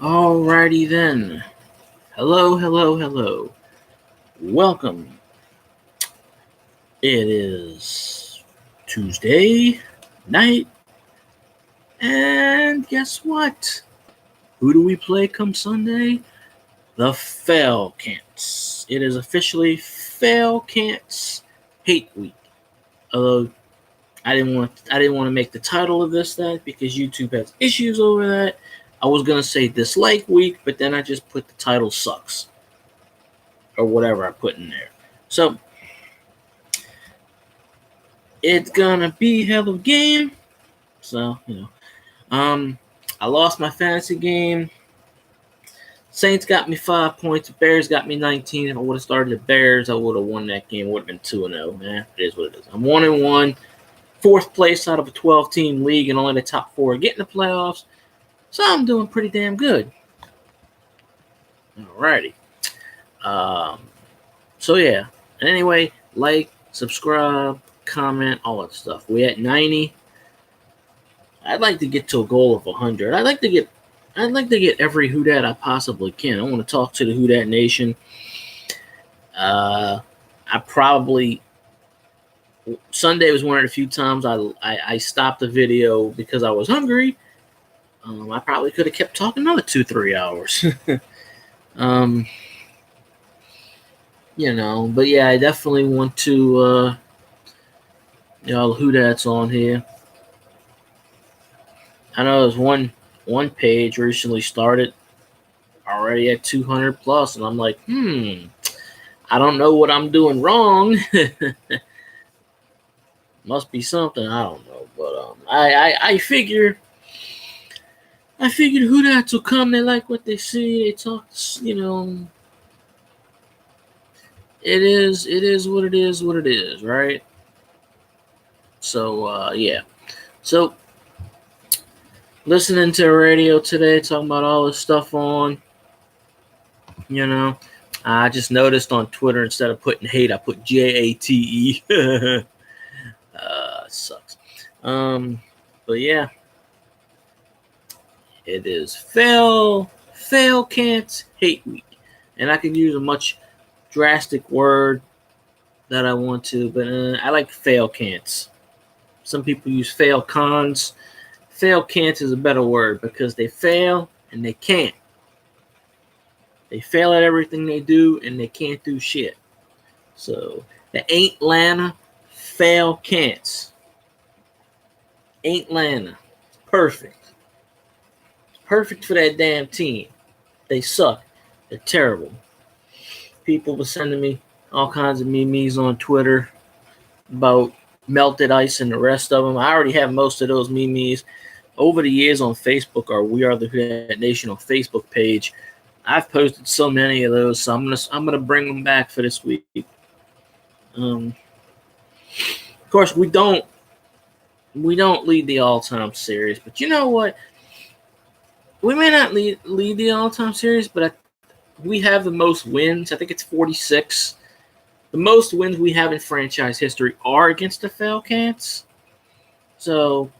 Alrighty then. Hello, hello, hello. Welcome. It is Tuesday night, and guess what? Who do we play come Sunday? The Failcan'ts. It is officially Failcan'ts Hate Week. Although I didn't want to make the title of this that because YouTube has issues over that. I was gonna say Dislike Week, but then I just put the title sucks or whatever I put in there. So it's gonna be a hell of a game. So I lost my fantasy game. Saints got me 5 points. The Bears got me 19. If I would have started the Bears, I would have won that game. Would have been 2-0. It is what it is. I'm 1-1, fourth place out of a 12-team league, and only the top four are getting the playoffs. So I'm doing pretty damn good. Alrighty. So yeah. And anyway, like, subscribe, comment, all that stuff. We at 90. I'd like to get to a goal of 100. I'd like to get every Who Dat I possibly can. I want to talk to the Who Dat Nation. I probably Sunday was one of the few times I stopped the video because I was hungry. I probably could have kept talking another 2-3 hours. But yeah, I definitely want to Who Dat's on here. I know there's one page recently started already at 200 plus, and I'm like, I don't know what I'm doing wrong. Must be something, I don't know. But I figured Who Dat will come. They like what they see. They talk, It is what it is, right? So yeah. So listening to the radio today, talking about all this stuff on, I just noticed on Twitter, instead of putting hate, I put JATE. Sucks. But yeah, it is Failcan'ts Hate Week, and I can use a much drastic word that I want to, but I like Failcan'ts. Some people use Failcons. Failcan'ts is a better word because they fail and they can't. They fail at everything they do and they can't do shit. So the Aintlanta Failcan'ts. Aintlanta. Perfect. Perfect for that damn team. They suck. They're terrible. People were sending me all kinds of memes on Twitter about Melted Ice and the rest of them. I already have most of those memes. Over the years on Facebook, our We Are the Who Dat Nation on Facebook page, I've posted so many of those, so I'm gonna bring them back for this week. Of course, we don't lead the all-time series, but you know what? We may not lead the all-time series, but we have the most wins. I think it's 46. The most wins we have in franchise history are against the Failcan'ts. So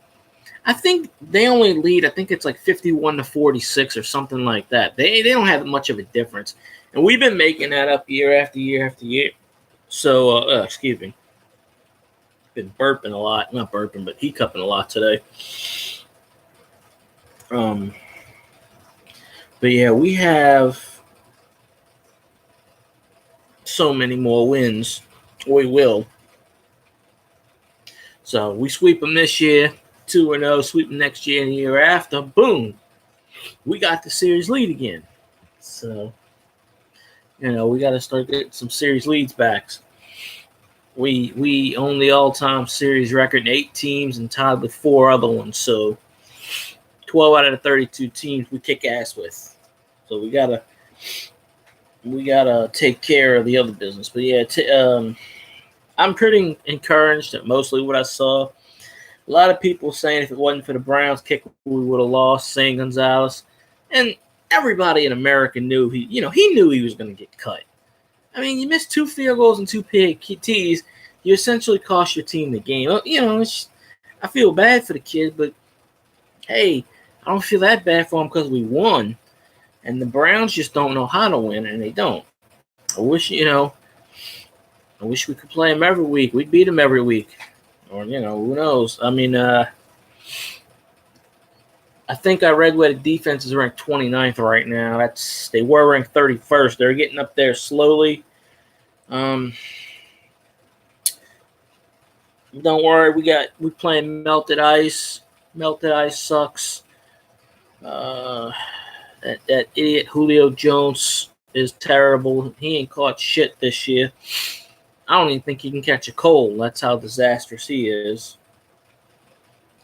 I think they only lead. I think it's like 51-46 or something like that. They don't have much of a difference, and we've been making that up year after year after year. So excuse me, been burping a lot. Not burping, but hiccuping a lot today. But yeah, we have so many more wins. We will. So we sweep them this year, 2-0. Sweep them next year and the year after. Boom, we got the series lead again. So we got to start getting some series leads back. We own the all-time series record in 8 teams and tied with 4 other ones. So 12 out of the 32 teams we kick ass with. So we gotta take care of the other business. But yeah, I'm pretty encouraged at mostly what I saw. A lot of people saying if it wasn't for the Browns kick, we would have lost. Saying Gonzalez, and everybody in America knew he knew he was going to get cut. I mean, you missed 2 field goals and 2 PATs. You essentially cost your team the game. I feel bad for the kid, but hey, I don't feel that bad for him because we won. And the Browns just don't know how to win, and they don't. I wish we could play them every week. We'd beat them every week. Or, who knows? I mean, I think I read where the defense is ranked 29th right now. They were ranked 31st. They're getting up there slowly. Don't worry, we playing Melted Ice. Melted Ice sucks. That idiot Julio Jones is terrible. He ain't caught shit this year. I don't even think he can catch a cold. That's how disastrous he is.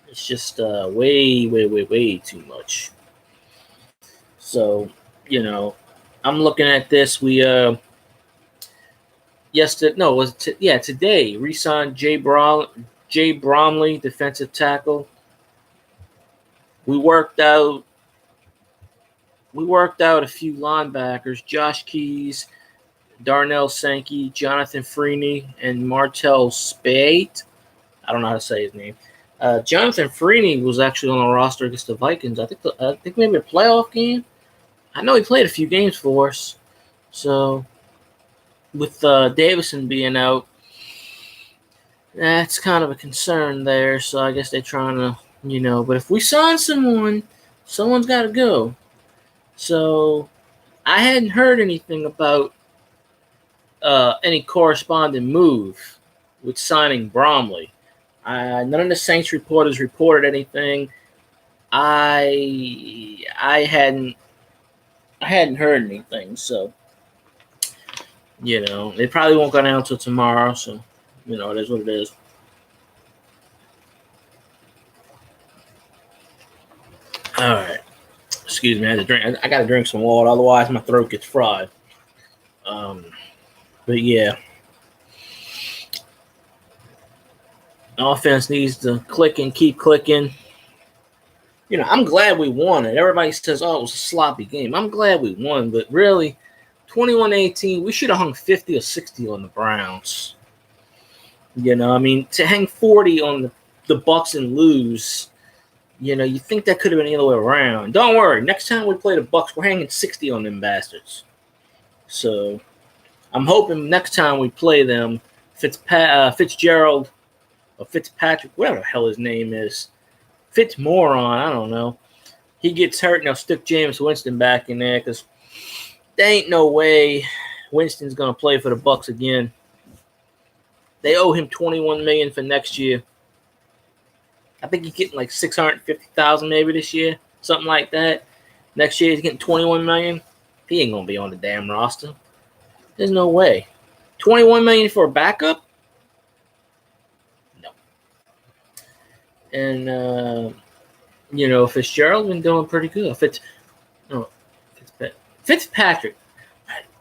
It's just way, way, way, way too much. So, I'm looking at this. Today re-signed Jay Bromley, defensive tackle. We worked out a few linebackers: Josh Keys, Darnell Sankey, Jonathan Freeney, and Martell Spate. I don't know how to say his name. Jonathan Freeney was actually on the roster against the Vikings. I think maybe a playoff game. I know he played a few games for us. So with Davison being out, that's kind of a concern there. So I guess they're trying to, But if we sign someone, someone's got to go. So I hadn't heard anything about any corresponding move with signing Bromley. None of the Saints reporters reported anything. I hadn't heard anything, so they probably won't go down until tomorrow. So it is what it is. All right, excuse me. I had to drink. I got to drink some water, otherwise my throat gets fried. But yeah. Offense needs to click and keep clicking. I'm glad we won it. Everybody says, oh, it was a sloppy game. I'm glad we won, but really, 21-18, we should have hung 50 or 60 on the Browns. To hang 40 on the Bucks and lose, you think that could have been the other way around. Don't worry. Next time we play the Bucks, we're hanging 60 on them bastards. So I'm hoping next time we play them, Fitzgerald or Fitzpatrick, whatever the hell his name is, Fitzmoron, I don't know. He gets hurt and they'll stick James Winston back in there because there ain't no way Winston's going to play for the Bucks again. They owe him $21 million for next year. I think he's getting like $650,000 maybe this year, something like that. Next year he's getting $21 million. He ain't going to be on the damn roster. There's no way. $21 million for a backup? No. And Fitzgerald's been doing pretty good. Fitzpatrick.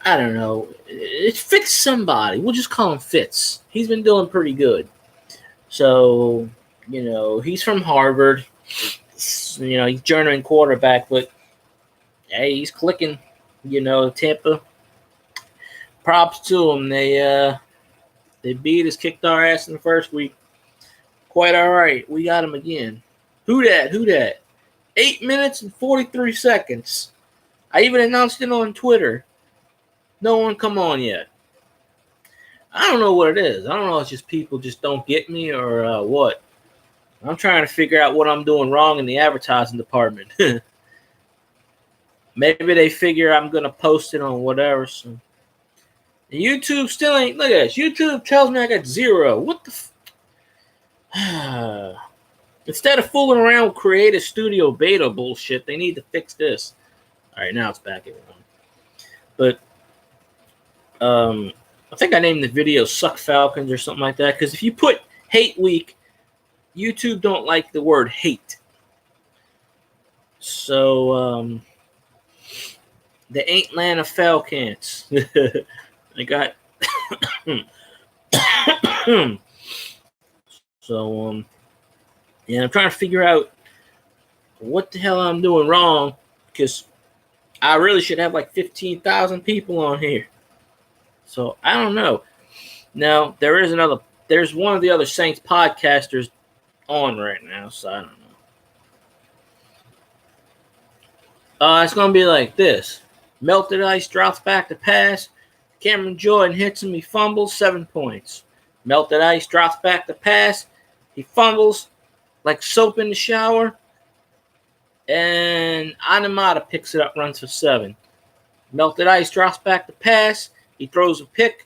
I don't know. It's Fitz somebody. We'll just call him Fitz. He's been doing pretty good. So, he's from Harvard. He's journeyman quarterback, but hey, he's clicking. Tampa. Props to him. They beat us, kicked our ass in the first week. Quite all right. We got him again. Who dat? 8 minutes and 43 seconds. I even announced it on Twitter. No one come on yet. I don't know what it is. I don't know if it's just people just don't get me or what. I'm trying to figure out what I'm doing wrong in the advertising department. Maybe they figure I'm going to post it on whatever. So. YouTube still ain't. Look at this. YouTube tells me I got 0. What the Instead of fooling around with Creative Studio beta bullshit, they need to fix this. All right, now it's back, everyone. But I think I named the video Suck Falcons or something like that, because if you put hate week, YouTube don't like the word hate. So the Atlanta Failcan'ts. I got so yeah, I'm trying to figure out what the hell I'm doing wrong, because I really should have like 15,000 people on here. So I don't know. Now there's one of the other Saints podcasters on right now, so I don't It's going to be like this. Melted Ice drops back to pass. Cameron Jordan hits him. He fumbles, 7 points. Melted Ice drops back to pass. He fumbles like soap in the shower. And Anamata picks it up, runs for 7. Melted Ice drops back to pass. He throws a pick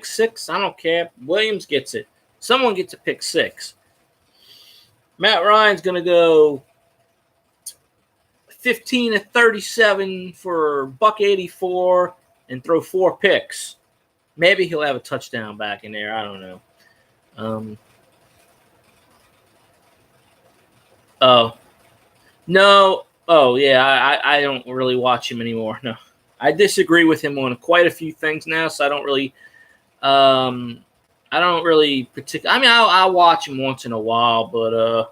6. I don't care. Williams gets it. Someone gets a pick 6. Matt Ryan's going to go 15 of 37 for $184 and throw 4 picks. Maybe he'll have a touchdown back in there. I don't know. No. Oh, yeah, I don't really watch him anymore. No. I disagree with him on quite a few things now, so I don't really particularly. I mean, I'll watch him once in a while, but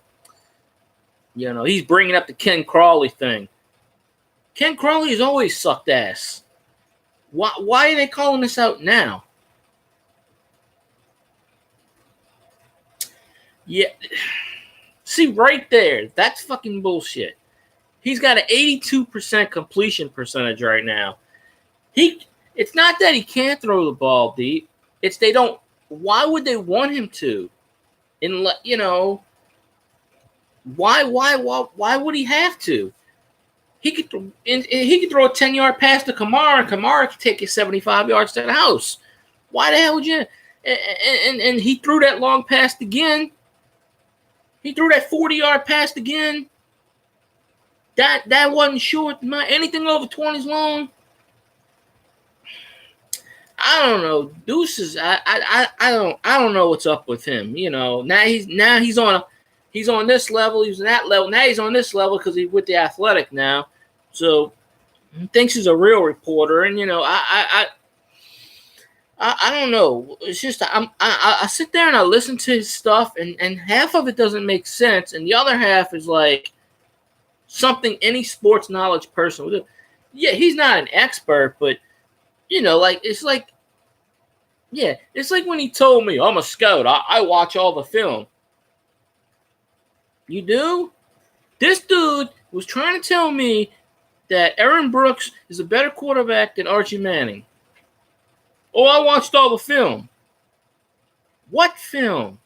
he's bringing up the Ken Crawley thing. Ken Crawley has always sucked ass. Why are they calling this out now? Yeah. See, right there, that's fucking bullshit. He's got an 82% completion percentage right now. It's not that he can't throw the ball deep. It's they don't. Why would they want him to? Why would he have to? He could throw a 10-yard pass to Kamara, and Kamara could take it 75 yards to the house. Why the hell would you? And he threw that long pass again. He threw that 40-yard pass again. That wasn't short. Anything over 20 is long. I don't know. Deuces. I don't know what's up with him. Now he's on this level. He's on that level. Now he's on this level because he's with the Athletic now. So he thinks he's a real reporter. And I don't know. It's just I sit there and I listen to his stuff, and half of it doesn't make sense, and the other half is like something any sports knowledge person would do. Yeah, he's not an expert, but it's like when he told me, I'm a scout. I watch all the film. You do? This dude was trying to tell me that Aaron Brooks is a better quarterback than Archie Manning. Oh, I watched all the film. What film?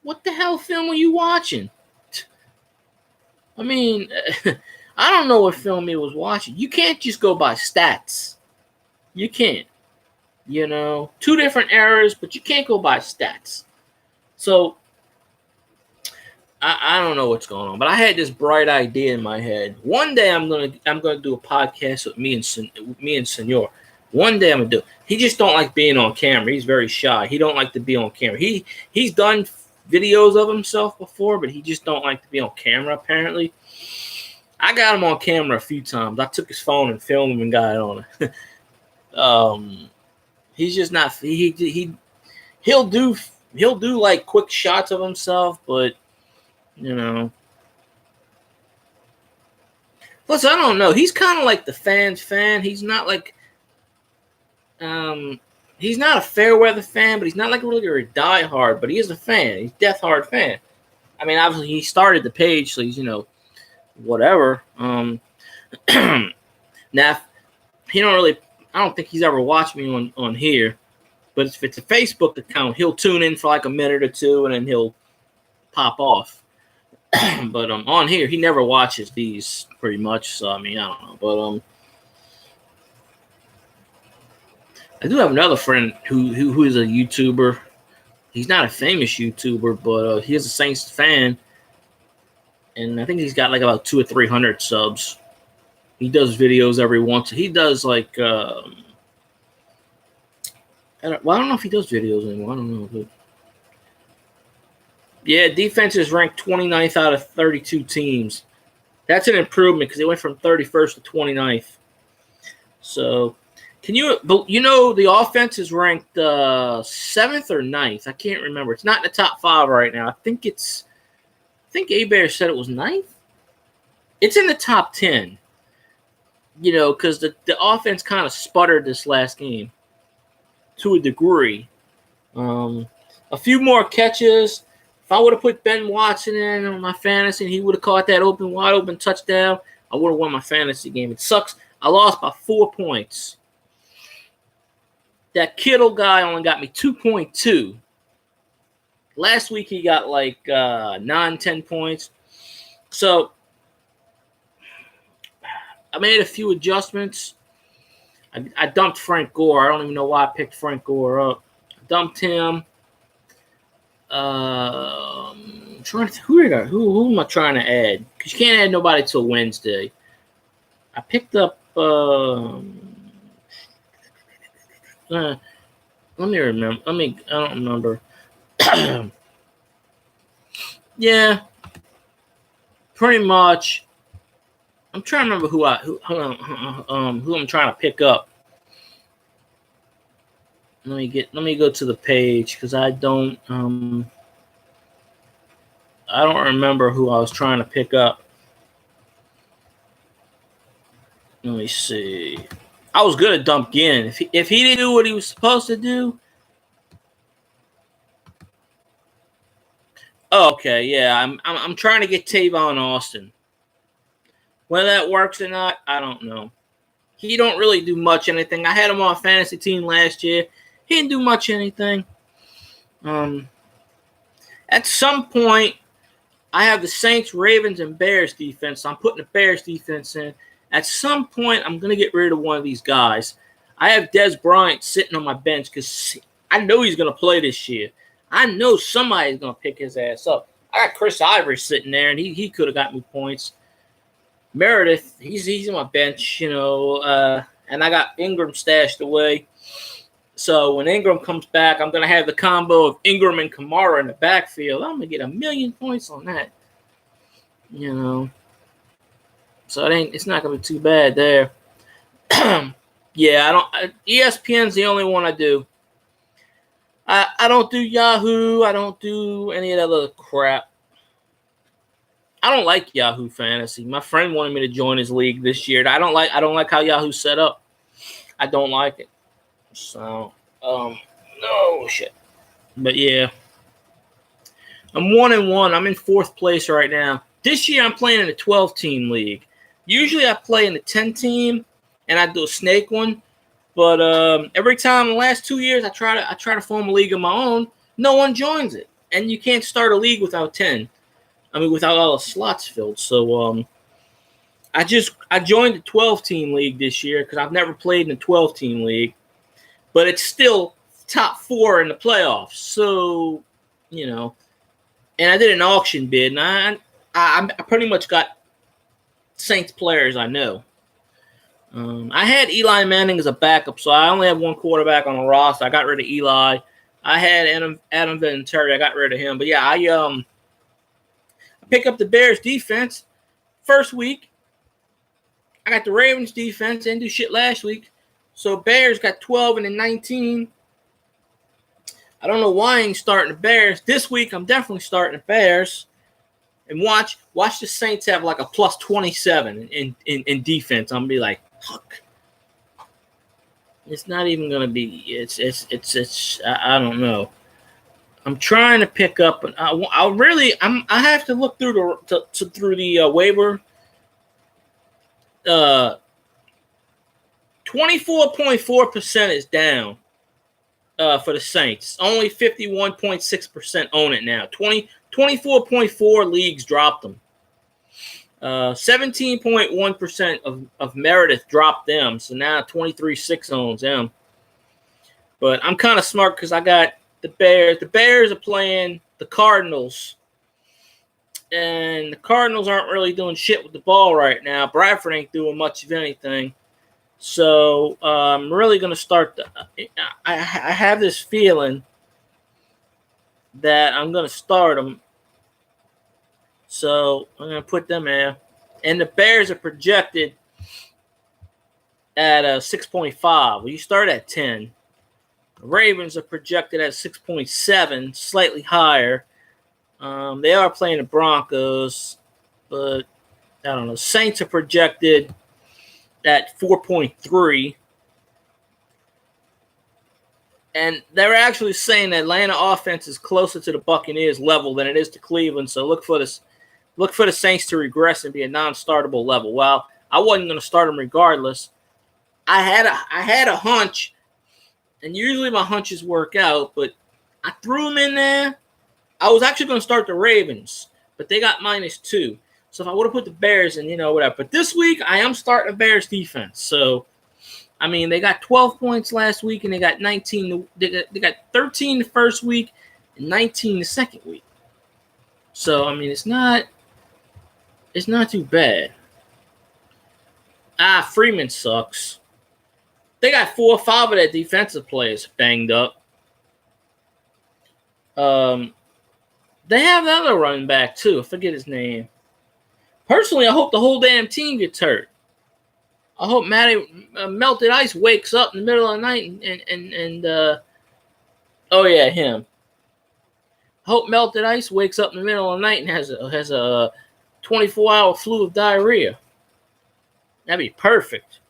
What the hell film were you watching? I mean, I don't know what film he was watching. You can't just go by stats. You can't. 2 different eras, but you can't go by stats. So I don't know what's going on, but I had this bright idea in my head. One day I'm gonna do a podcast with me and Senor. One day I'm gonna do it. He just don't like being on camera. He's very shy. He don't like to be on camera. He's done videos of himself before, but he just don't like to be on camera, apparently. I got him on camera a few times. I took his phone and filmed him and got it on. He's just not. He'll do like quick shots of himself, but Plus, I don't know. He's kind of like the fans' fan. He's not like. He's not a fair weather fan, but he's not like really a diehard. But he is a fan. He's a death hard fan. I mean, obviously he started the page, so he's whatever. Now he don't really. I don't think he's ever watched me on here. But if it's a Facebook account, he'll tune in for like a minute or two, and then he'll pop off. But on here, he never watches these pretty much. So I mean, I don't know. But I do have another friend who is a YouTuber. He's not a famous YouTuber, but he is a Saints fan, and I think he's got like about 200 or 300 subs. He does videos every once. He does like I don't know if he does videos anymore. I don't know. But yeah, defense is ranked 29th out of 32 teams. That's an improvement because it went from 31st to 29th. So, the offense is ranked 7th or 9th. I can't remember. It's not in the top 5 right now. I think A-Bear said it was 9th. It's in the top 10. Because the offense kind of sputtered this last game to a degree. A few more catches. If I would have put Ben Watson in on my fantasy and he would have caught that wide open touchdown, I would have won my fantasy game. It sucks. I lost by 4 points. That Kittle guy only got me 2.2. Last week he got like 9-10 points. So I made a few adjustments. I dumped Frank Gore. I don't even know why I picked Frank Gore up. I dumped him. Who am I trying to add? Because you can't add nobody till Wednesday. I picked up. Let me remember. I don't remember. Yeah, pretty much. I'm trying to remember who I'm trying to pick up. Let me go to the page because I don't remember who I was trying to pick up. Let me see. I was good at dump Ginn. If he didn't do what he was supposed to do. Oh, okay, yeah. I'm trying to get Tavon Austin. Whether that works or not, I don't know. He don't really do much anything. I had him on a fantasy team last year. He didn't do much anything. At some point, I have the Saints, Ravens, and Bears defense. So I'm putting the Bears defense in. At some point, I'm going to get rid of one of these guys. I have Dez Bryant sitting on my bench because I know he's going to play this year. I know somebody's going to pick his ass up. I got Chris Ivory sitting there, and he could have got me points. Meredith, he's on my bench, and I got Ingram stashed away. So when Ingram comes back, I'm going to have the combo of Ingram and Kamara in the backfield. I'm going to get 1,000,000 points on that. So it's not going to be too bad there. Yeah, ESPN's the only one I do. I don't do Yahoo. I don't do any of that other crap. I don't like Yahoo Fantasy. My friend wanted me to join his league this year. I don't like how Yahoo's set up. I don't like it. So, no shit. But yeah, I'm 1-1. I'm in 4th place right now. This year I'm playing in a 12-team league. Usually I play in the 10-team, and I do a snake one. But every time in the last 2 years I try to form a league of my own, no one joins it, and you can't start a league without 10. Without all the slots filled. So I joined the 12-team league this year because I've never played in a 12-team league, but it's still top 4 in the playoffs. So, and I did an auction bid, and I pretty much got Saints players I know. I had Eli Manning as a backup, so I only have one quarterback on the roster. I got rid of Eli. I had Adam Vinatieri. I got rid of him. But yeah, I pick up the Bears defense. First week, I got the Ravens defense. Didn't do shit last week. So Bears got 12-19. I don't know why I ain't starting the Bears. This week, I'm definitely starting the Bears. And watch the Saints have like a plus 27 in defense. I'm going to be like, fuck. It's not even going to be. It's. I don't know. I'm trying to pick up. I have to look through the waiver. 24.4% is down for the Saints. Only 51.6% own it now. 24.4 leagues dropped them. 17.1% of Meredith dropped them. So now 23.6 owns them. But I'm kind of smart because I got the Bears. The Bears are playing the Cardinals. And the Cardinals aren't really doing shit with the ball right now. Bradford ain't doing much of anything. So I'm really going to start. I have this feeling that I'm going to start them. So I'm going to put them there. And the Bears are projected at 6.5. Well, you start at 10. The Ravens are projected at 6.7, slightly higher. They are playing the Broncos, but I don't know. Saints are projected at 4.3. And they're actually saying that Atlanta offense is closer to the Buccaneers level than it is to Cleveland. So look for the Look for the Saints to regress and be a non-startable level. Well, I wasn't going to start them regardless. I had a hunch, and usually my hunches work out, but I threw them in there. I was actually going to start the Ravens, but they got -2. So if I would have put the Bears in, whatever. But this week, I am starting the Bears defense. So, I mean, they got 12 points last week, and they got 19. They got 13 the first week and 19 the second week. So, I mean, it's not too bad. Freeman sucks. They got 4 or 5 of their defensive players banged up. They have the other running back, too. I forget his name. Personally, I hope the whole damn team gets hurt. I hope Melted Ice wakes up in the middle of the night and him. I hope Melted Ice wakes up in the middle of the night and has a 24-hour flu of diarrhea. That'd be perfect.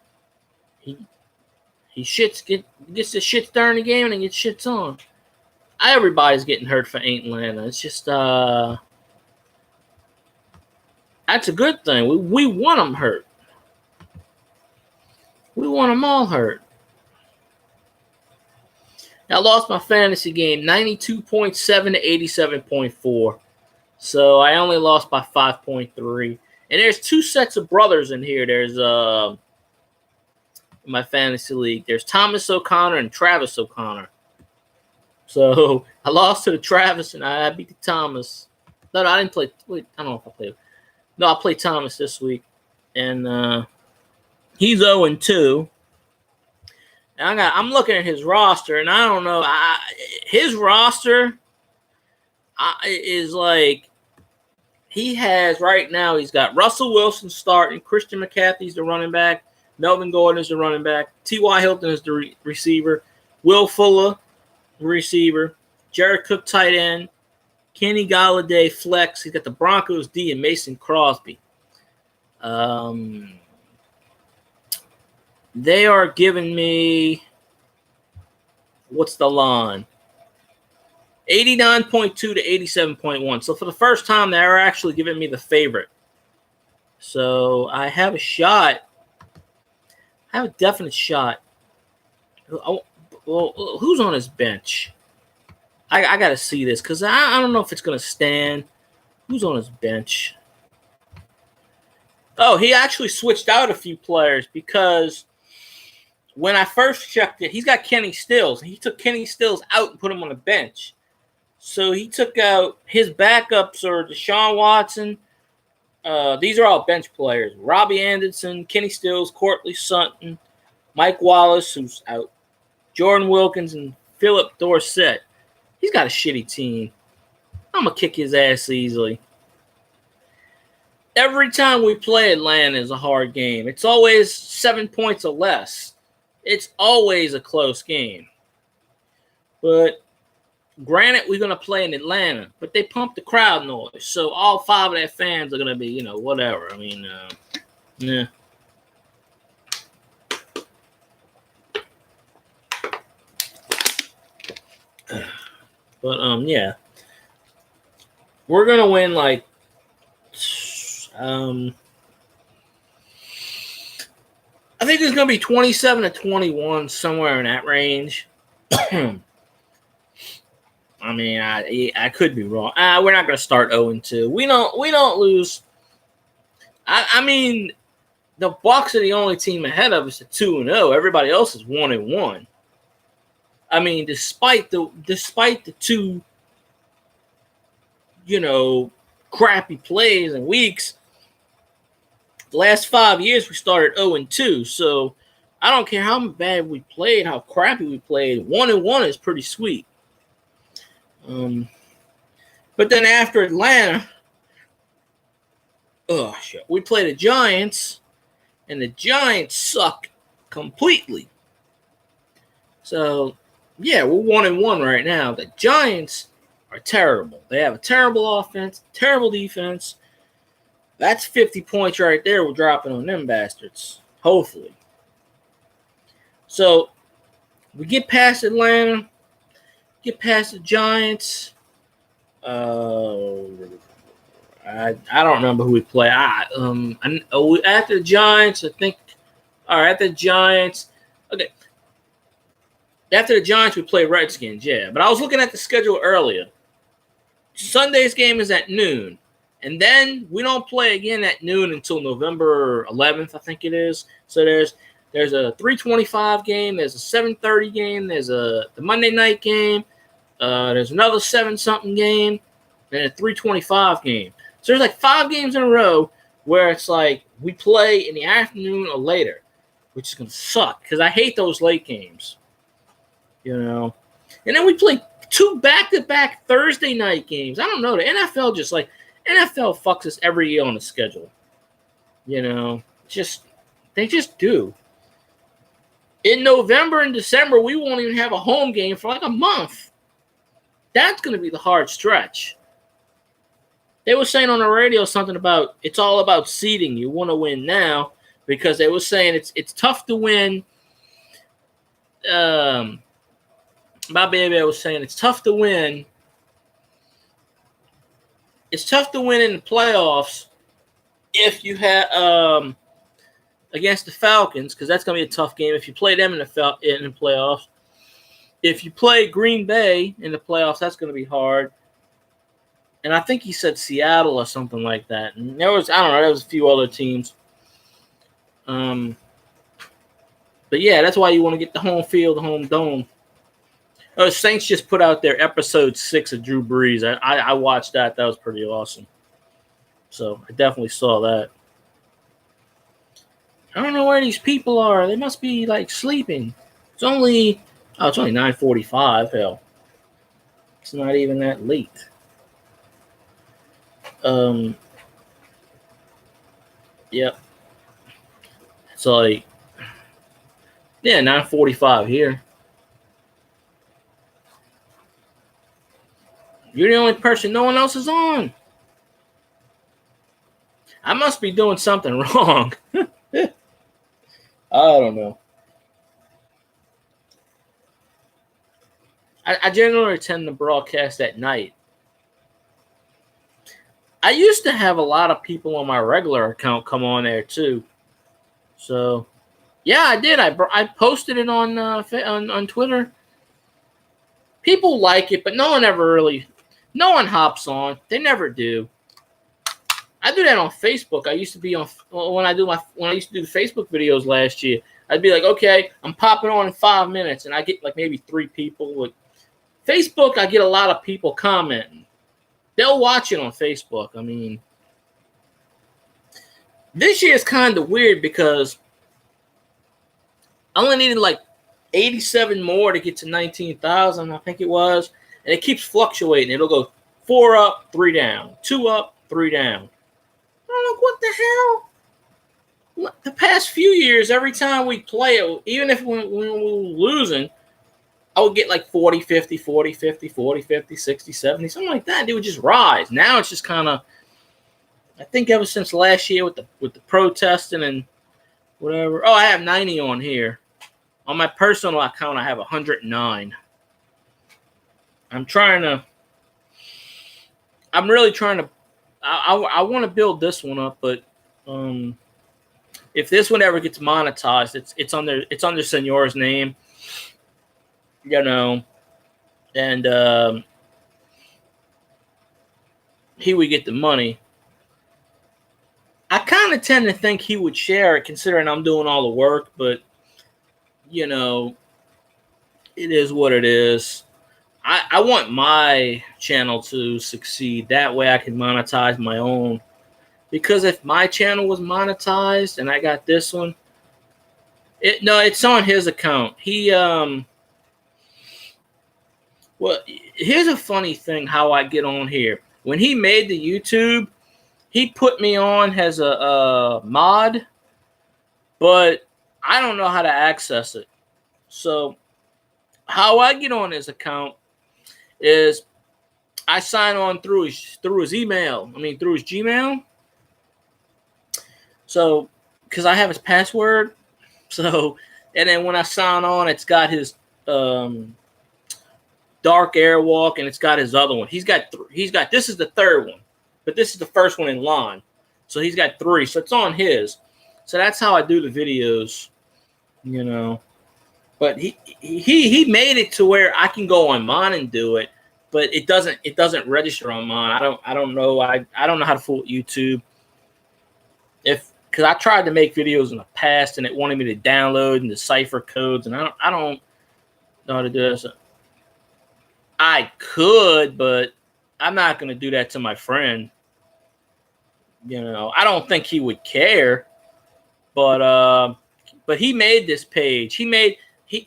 He gets the shit stirred in the game and then gets shits on. Everybody's getting hurt for Atlanta. It's just that's a good thing. We want them hurt. We want them all hurt. I lost my fantasy game 92.7 to 87.4. So I only lost by 5.3. And there's 2 sets of brothers in here. There's in my fantasy league. There's Thomas O'Connor and Travis O'Connor. So I lost to the Travis and I beat the Thomas. No, I didn't play. I don't know if I played. No, I played Thomas this week. And he's 0-2. And I'm looking at his roster, and I don't know. His roster is like he has right now. He's got Russell Wilson starting, Christian McCaffrey's the running back, Melvin Gordon is the running back, T.Y. Hilton is the receiver, Will Fuller receiver, Jared Cook tight end, Kenny Golladay flex. He's got the Broncos D and Mason Crosby. They are giving me, what's the line? 89.2 to 87.1. So for the first time, they're actually giving me the favorite. So I have a shot. I have a definite shot. Well, who's on his bench? I got to see this because I don't know if it's going to stand. Who's on his bench? Oh, he actually switched out a few players because when I first checked it, he's got Kenny Stills. He took Kenny Stills out and put him on the bench. So he took out his backups are Deshaun Watson. These are all bench players. Robbie Anderson, Kenny Stills, Courtland Sutton, Mike Wallace, who's out, Jordan Wilkins, and Philip Dorsett. He's got a shitty team. I'm going to kick his ass easily. Every time we play Atlanta is a hard game. It's always 7 points or less. It's always a close game. But granted, we're going to play in Atlanta, but they pump the crowd noise. So all 5 of their fans are going to be, whatever. I mean, yeah. But, yeah. We're going to win, like, I think it's going to be 27 to 21, somewhere in that range. I mean, I could be wrong. We're not going to start 0-2. We don't lose. I mean, the Bucs are the only team ahead of us at 2-0. Everybody else is 1-1. I mean, despite the 2, crappy plays and weeks. The last 5 years, we started 0-2. So I don't care how bad we played, how crappy we played. 1-1 is pretty sweet. But then after Atlanta, we played the Giants, and the Giants suck completely. So, yeah, we're 1-1 right now. The Giants are terrible. They have a terrible offense, terrible defense. That's 50 points right there we're dropping on them bastards, hopefully. So, we get past Atlanta, get past the Giants. I I don't remember who we play. After the Giants, I think. All right, after the Giants. Okay. After the Giants, we play Redskins, yeah. But I was looking at the schedule earlier. Sunday's game is at noon. And then we don't play again at noon until November 11th, I think it is. So there's a 3:25 game, there's a 7:30 game, there's the Monday night game, there's another 7-something game, and a 3:25 game. So there's like 5 games in a row where it's like we play in the afternoon or later, which is going to suck because I hate those late games. You know? And then we play 2 back-to-back Thursday night games. I don't know. The NFL NFL fucks us every year on the schedule. You know? They just do. In November and December, we won't even have a home game for like a month. That's going to be the hard stretch. They were saying on the radio something about it's all about seeding. You want to win now because they were saying it's tough to win. My baby was saying it's tough to win. It's tough to win in the playoffs if you have against the Falcons because that's going to be a tough game if you play them in the playoffs. If you play Green Bay in the playoffs, that's going to be hard. And I think he said Seattle or something like that. And there was a few other teams. But yeah, that's why you want to get the home field, the home dome. Oh, Saints just put out their episode 6 of Drew Brees. I watched that. That was pretty awesome. So I definitely saw that. I don't know where these people are. They must be like sleeping. It's only 9:45. Hell, it's not even that late. Yep. It's like 9:45 here. You're the only person. No one else is on. I must be doing something wrong. I don't know. I generally tend to broadcast at night. I used to have a lot of people on my regular account come on there too. So, yeah, I did. I posted it on Twitter. People like it, but no one hops on. They never do. I do that on Facebook. I used to be on when I used to do the Facebook videos last year. I'd be like, okay, I'm popping on in 5 minutes, and I get like maybe 3 people. With Facebook, I get a lot of people commenting. They'll watch it on Facebook. I mean, this year is kind of weird because I only needed like 87 more to get to 19,000, I think it was, and it keeps fluctuating. It'll go 4 up, 3 down, 2 up, 3 down. I'm like, what the hell? The past few years, every time we play it, even if when we were losing, I would get like 40, 50, 40, 50, 40, 50, 60, 70, something like that. It would just rise. Now it's just kind of, I think ever since last year with the protesting and whatever. Oh, I have 90 on here. On my personal account, I have 109. I'm really trying to, I want to build this one up, but if this one ever gets monetized, it's under Senor's name, you know, and he would get the money. I kind of tend to think he would share it, considering I'm doing all the work, but you know, it is what it is. I want my channel to succeed. That way I can monetize my own. Because if my channel was monetized and I got this one, it's on his account. He well, here's a funny thing how I get on here. When he made the YouTube, he put me on as a mod, but I don't know how to access it. So how I get on his account is I sign on through his email. I mean, through his Gmail. So, because I have his password. So, and then when I sign on, it's got his Dark Airwalk, and it's got his other one. He's got this is the third one. but this is the first one in line. So he's got 3. So it's on his. So that's how I do the videos, you know. But he made it to where I can go on mine and do it, but it doesn't register on mine. I don't know. I don't know how to fool YouTube. Because I tried to make videos in the past and it wanted me to download and decipher codes, and I don't know how to do this. I could, but I'm not going to do that to my friend. You know, I don't think he would care. But he made this page.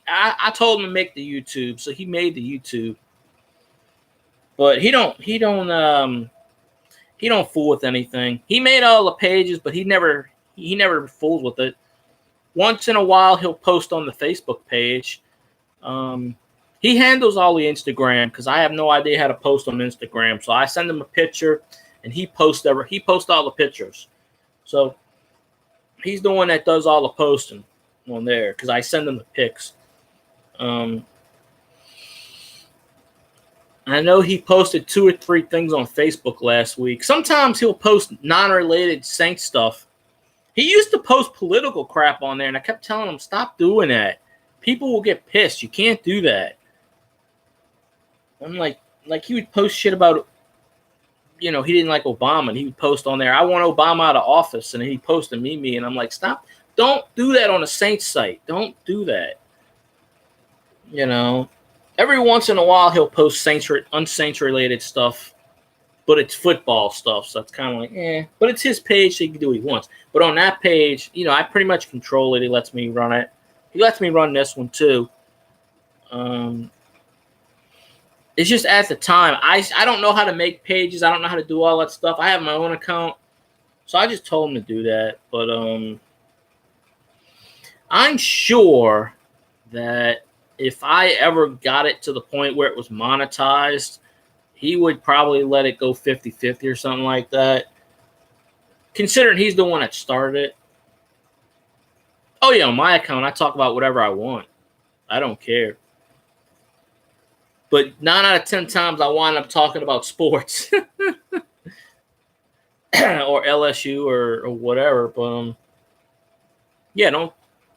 I told him to make the YouTube, so he made the YouTube. But he don't fool with anything. He made all the pages, but he never fools with it. Once in a while, he'll post on the Facebook page. He handles all the Instagram because I have no idea how to post on Instagram. So I send him a picture, and he posts all the pictures. So he's the one that does all the posting on there because I send him the pics. I know he posted 2 or 3 things on Facebook last week. Sometimes he'll post non-related Saints stuff. He used to post political crap on there, and I kept telling him, stop doing that. People will get pissed. You can't do that. I'm like he would post shit about, you know, he didn't like Obama, and he would post on there, I want Obama out of office, and then he posted me, and I'm like, stop. Don't do that on a Saints site. Don't do that. You know, every once in a while he'll post unsaints related stuff, but it's football stuff, so it's kind of like, But it's his page, so he can do what he wants. But on that page, you know, I pretty much control it. He lets me run it. He lets me run this one too. It's just at the time, I don't know how to make pages. I don't know how to do all that stuff. I have my own account, so I just told him to do that. But I'm sure that if I ever got it to the point where it was monetized, he would probably let it go 50-50 or something like that. Considering he's the one that started it. Oh, yeah, on my account, I talk about whatever I want. I don't care. But 9 out of 10 times, I wind up talking about sports. Or LSU or whatever. But, yeah,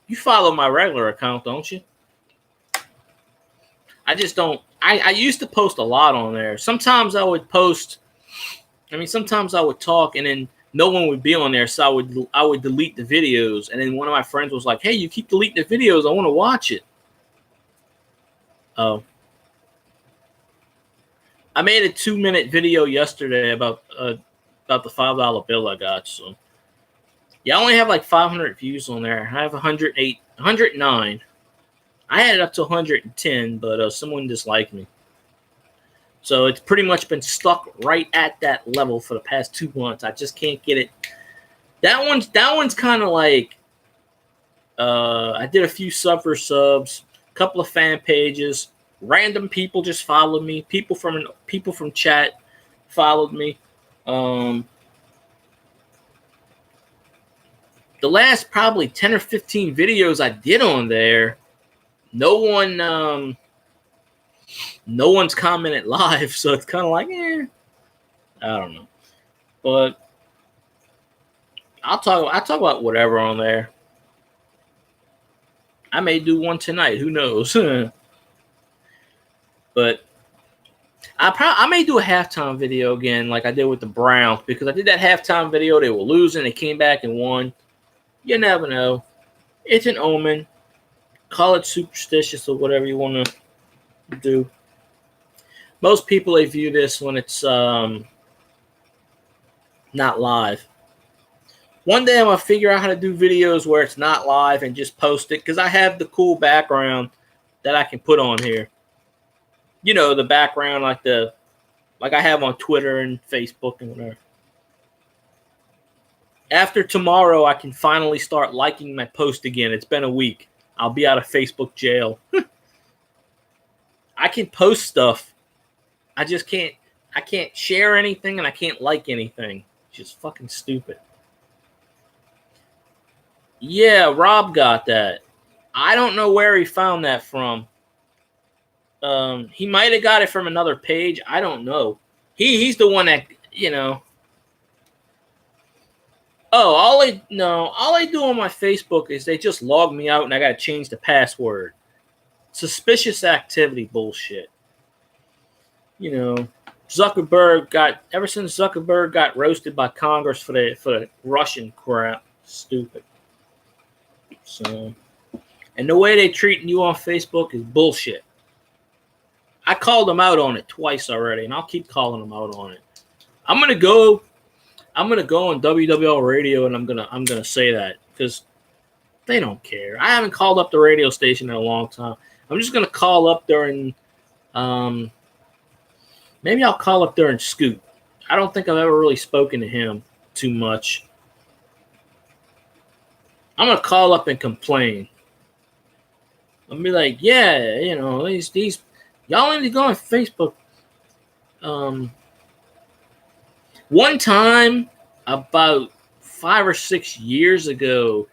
you follow my regular account, don't you? I just don't. I used to post a lot on there. Sometimes I would post. Sometimes I would talk, and then no one would be on there, so I would delete the videos. And then one of my friends was like, "Hey, you keep deleting the videos. I want to watch it." Oh, I made a 2-minute video yesterday about the $5 bill I got. So yeah, I only have like 500 views on there. I have 109. I had it up to 110, but someone disliked me. So it's pretty much been stuck right at that level for the past 2 months. I just can't get it. That one's kind of like I did a few subs, a couple of fan pages, random people just followed me. People from chat followed me. The last probably 10 or 15 videos I did on there, no one's commented live, so it's kind of like, I don't know. But I talk about whatever on there. I may do one tonight. Who knows? But I may do a halftime video again, like I did with the Browns, because I did that halftime video. They were losing. They came back and won. You never know. It's an omen. Call it superstitious or whatever you want to do. Most people, they view this when it's not live. One day I'm going to figure out how to do videos where it's not live and just post it, because I have the cool background that I can put on here. You know, the background like I have on Twitter and Facebook and whatever. After tomorrow, I can finally start liking my post again. It's been a week. I'll be out of Facebook jail. I can post stuff. I just can't. I can't share anything, and I can't like anything. It's just fucking stupid. Yeah, Rob got that. I don't know where he found that from. He might have got it from another page. I don't know. He's the one that, you know. all I do on my Facebook is they just log me out and I gotta change the password. Suspicious activity bullshit. You know, ever since Zuckerberg got roasted by Congress for the Russian crap, stupid. So, and the way they treating you on Facebook is bullshit. I called them out on it twice already, and I'll keep calling them out on it. I'm gonna go on WWL radio, and I'm gonna say that because they don't care. I haven't called up the radio station in a long time. I'm just gonna call up during, maybe I'll call up during Scoot. I don't think I've ever really spoken to him too much. I'm gonna call up and complain. I'll be like, yeah, you know, these y'all need to go on Facebook. One time, about 5 or 6 years ago,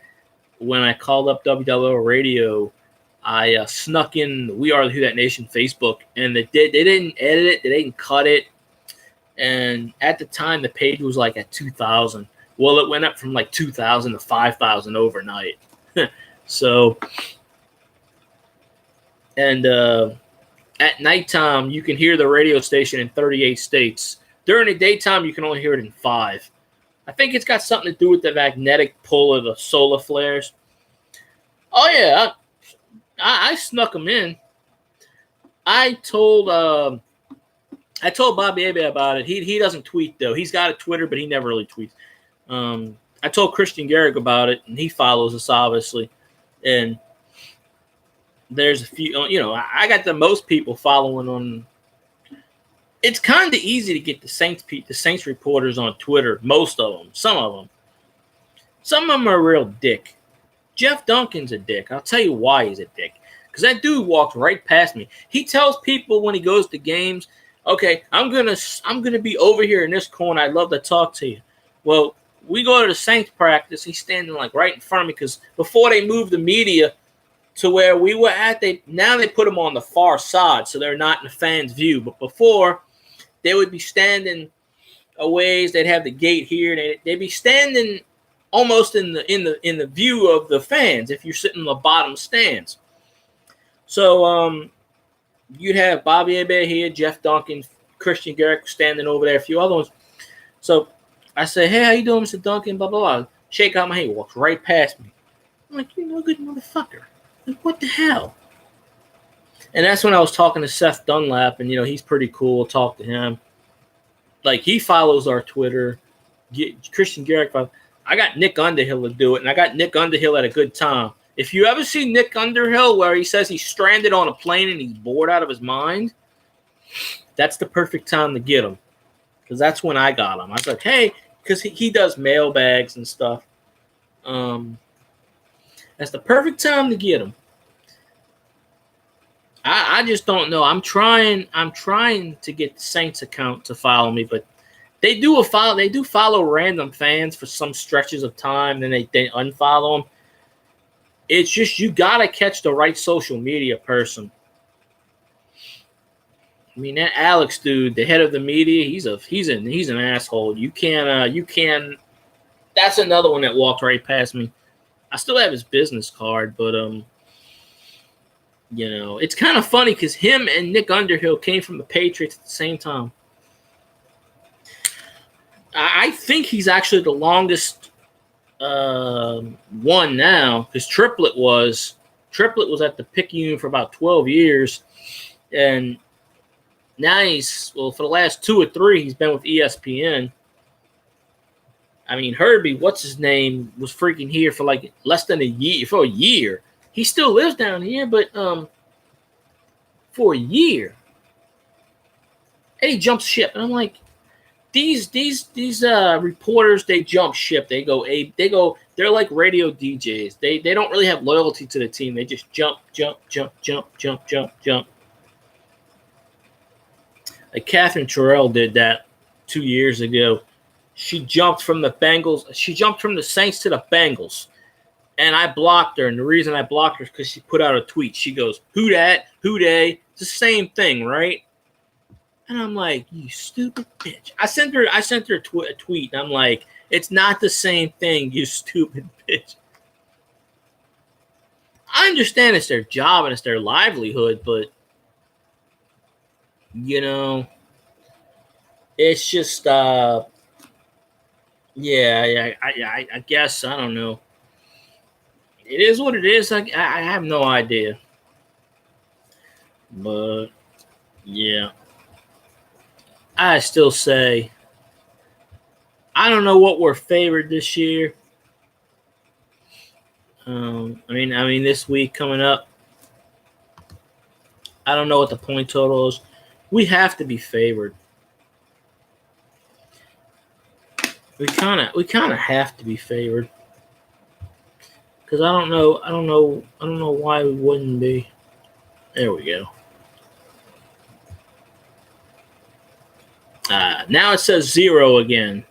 when I called up WWL Radio, I snuck in We Are the Who That Nation Facebook, and they didn't edit it, they didn't cut it, and at the time the page was like at 2,000. Well, it went up from like 2,000 to 5,000 overnight. So, and at nighttime you can hear the radio station in 38 states. During the daytime you can only hear it in 5. I think it's got something to do with the magnetic pull of the solar flares. Oh yeah, I snuck them in. I told Bobby Abe about it. He doesn't tweet though. He's got a Twitter, but he never really tweets. I told Christian Garrick about it, and he follows us obviously. And there's a few, you know, I got the most people following on. It's kind of easy to get the Saints reporters on Twitter. Most of them, some of them are a real dick. Jeff Duncan's a dick. I'll tell you why he's a dick. Because that dude walks right past me. He tells people when he goes to games, okay, I'm gonna be over here in this corner. I'd love to talk to you. Well, we go to the Saints practice. He's standing like right in front of me because before they moved the media to where we were at, now they put them on the far side, so they're not in the fans' view. But before, they would be standing a ways. They'd have the gate here. They'd be standing almost in the view of the fans if you're sitting in the bottom stands. So you'd have Bobby Abe here, Jeff Duncan, Christian Garrick standing over there, a few other ones. So I say, hey, how you doing, Mr. Duncan? Blah, blah, blah. Shake out my hand, walks right past me. I'm like, you no good motherfucker. Like, what the hell? And that's when I was talking to Seth Dunlap, and, you know, he's pretty cool. Talk to him. Like, he follows our Twitter. Christian Garrick. I got Nick Underhill to do it, and I got Nick Underhill at a good time. If you ever see Nick Underhill where he says he's stranded on a plane and he's bored out of his mind, that's the perfect time to get him. Because that's when I got him. I was like, hey, because he does mailbags and stuff. That's the perfect time to get him. I just don't know. I'm trying to get the Saints account to follow me, but they do follow random fans for some stretches of time, then they unfollow them. It's just you gotta catch the right social media person. I mean, that Alex dude, the head of the media, he's an asshole. You can. That's another one that walked right past me. I still have his business card, but you know, it's kind of funny because him and Nick Underhill came from the Patriots at the same time. I think he's actually the longest one now, because Triplett was at the Picayune for about 12 years, and now for the last 2 or 3 he's been with ESPN. I mean, Herbie, what's his name, was freaking here for like less than a year. He still lives down here, but for a year, and he jumps ship, and I'm like, these reporters, they jump ship. They're like radio DJs. They don't really have loyalty to the team. They just jump. Like Catherine Terrell did that 2 years ago. She jumped from the Bengals. She jumped from the Saints to the Bengals. And I blocked her. And the reason I blocked her is because she put out a tweet. She goes, who dat? Who they? It's the same thing, right? And I'm like, you stupid bitch. I sent her a tweet. And I'm like, It's not the same thing, you stupid bitch. I understand it's their job and it's their livelihood, but it's just I guess I don't know. It is what it is. I have no idea, but yeah, I still say I don't know what we're favored this year. I mean, this week coming up, I don't know what the point total is. We have to be favored. We kind of have to be favored because I don't know why we wouldn't be. There we go. Now it says 0 again.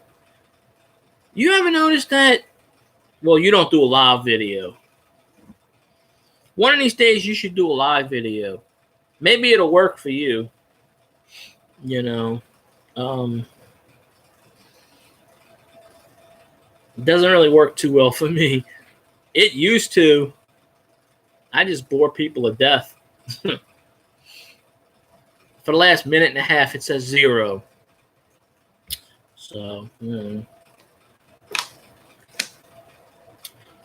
You ever noticed that? Well, you don't do a live video. One of these days, you should do a live video. Maybe it'll work for you. It doesn't really work too well for me. It used to. I just bore people to death. For the last minute and a half, it says 0. So,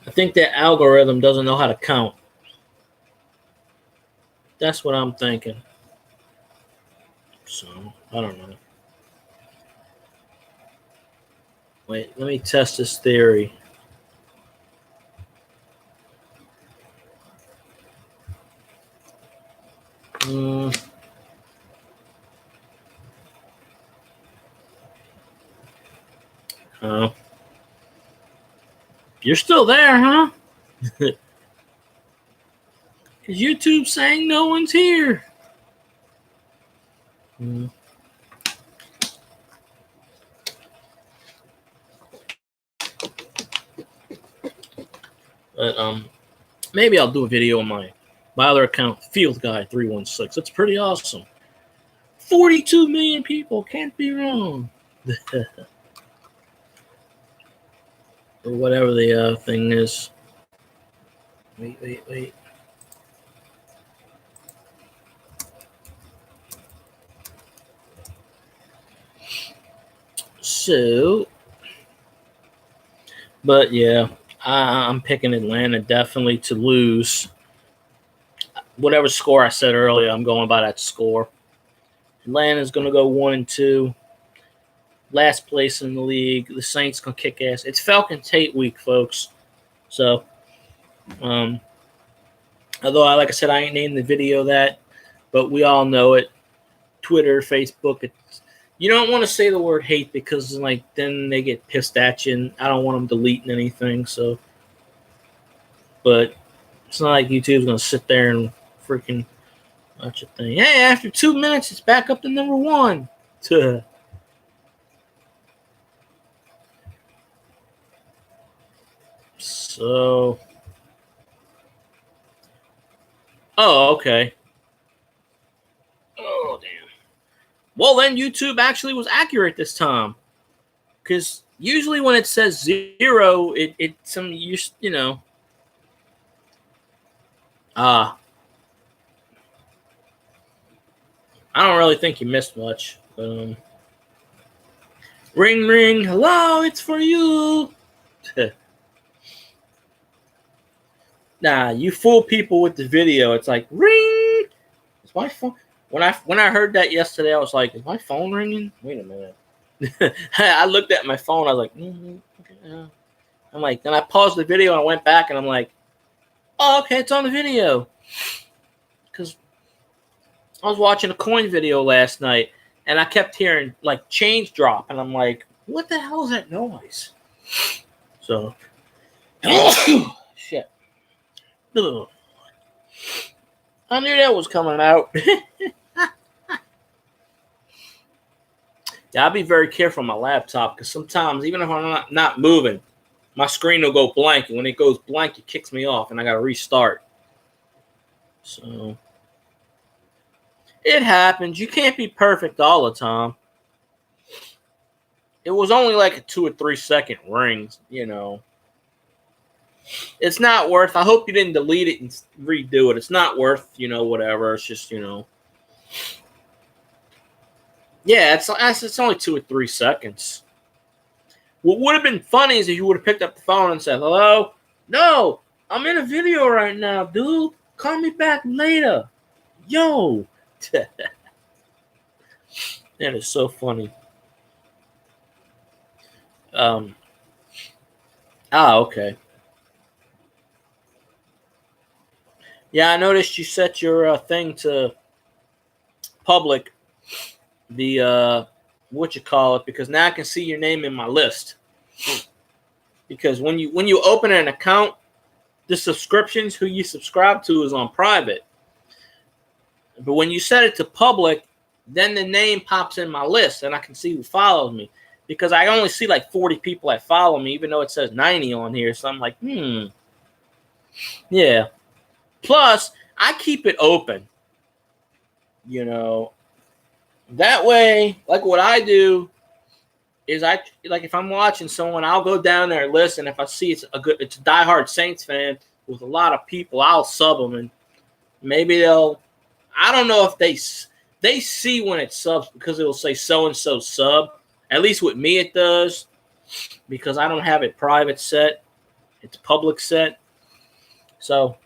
I think that algorithm doesn't know how to count. That's what I'm thinking. So, I don't know. Wait, let me test this theory. You're still there, huh? Is YouTube saying no one's here? But maybe I'll do a video on my other account, Field Guy 316. It's pretty awesome. 42 million people, can't be wrong. Or whatever the thing is. Wait. So, but yeah, I'm picking Atlanta definitely to lose. Whatever score I said earlier, I'm going by that score. Atlanta's going to go 1-2. Last place in the league. The Saints going to kick ass. It's Failcan'ts week, folks. So, although, like I said, I ain't named the video that, but we all know it. Twitter, Facebook. You don't want to say the word hate because, then they get pissed at you, and I don't want them deleting anything. So, but it's not like YouTube's going to sit there and freaking watch a thing. Hey, after 2 minutes, it's back up to number 1. So, okay. Oh, damn. Well, then YouTube actually was accurate this time. Because usually when it says 0, it's I don't really think you missed much. But, ring, ring. Hello, it's for you. Nah, you fool people with the video. It's like, ring. Is my phone? When I heard that yesterday, I was like, is my phone ringing? Wait a minute. I looked at my phone. I was like, okay. I'm like, then I paused the video and I went back and I'm like, oh, okay, it's on the video. Because I was watching a coin video last night and I kept hearing change drop. And I'm like, what the hell is that noise? So, shit. Ugh. I knew that was coming out. Yeah, I'll be very careful on my laptop because sometimes, even if I'm not moving, my screen will go blank. And when it goes blank, it kicks me off and I got to restart. So, it happens. You can't be perfect all the time. It was only like a 2 or 3 second ring, you know. It's not worth. I hope you didn't delete it and redo it. It's not worth, you know, whatever. It's just, you know. Yeah, it's only 2 or 3 seconds. What would have been funny is if you would have picked up the phone and said, "Hello? No, I'm in a video right now, dude. Call me back later." Yo. That is so funny. Okay. Yeah, I noticed you set your thing to public. The what you call it, because now I can see your name in my list. Because when you open an account, the subscriptions who you subscribe to is on private. But when you set it to public, then the name pops in my list and I can see who follows me. Because I only see like 40 people that follow me, even though it says 90 on here. So I'm like, yeah. Plus, I keep it open. You know, that way, like what I do is if I'm watching someone, I'll go down there and listen. If I see it's a diehard Saints fan with a lot of people, I'll sub them, and maybe they'll. I don't know if they see when it subs because it'll say so and so sub. At least with me it does, because I don't have it private set; it's public set. So,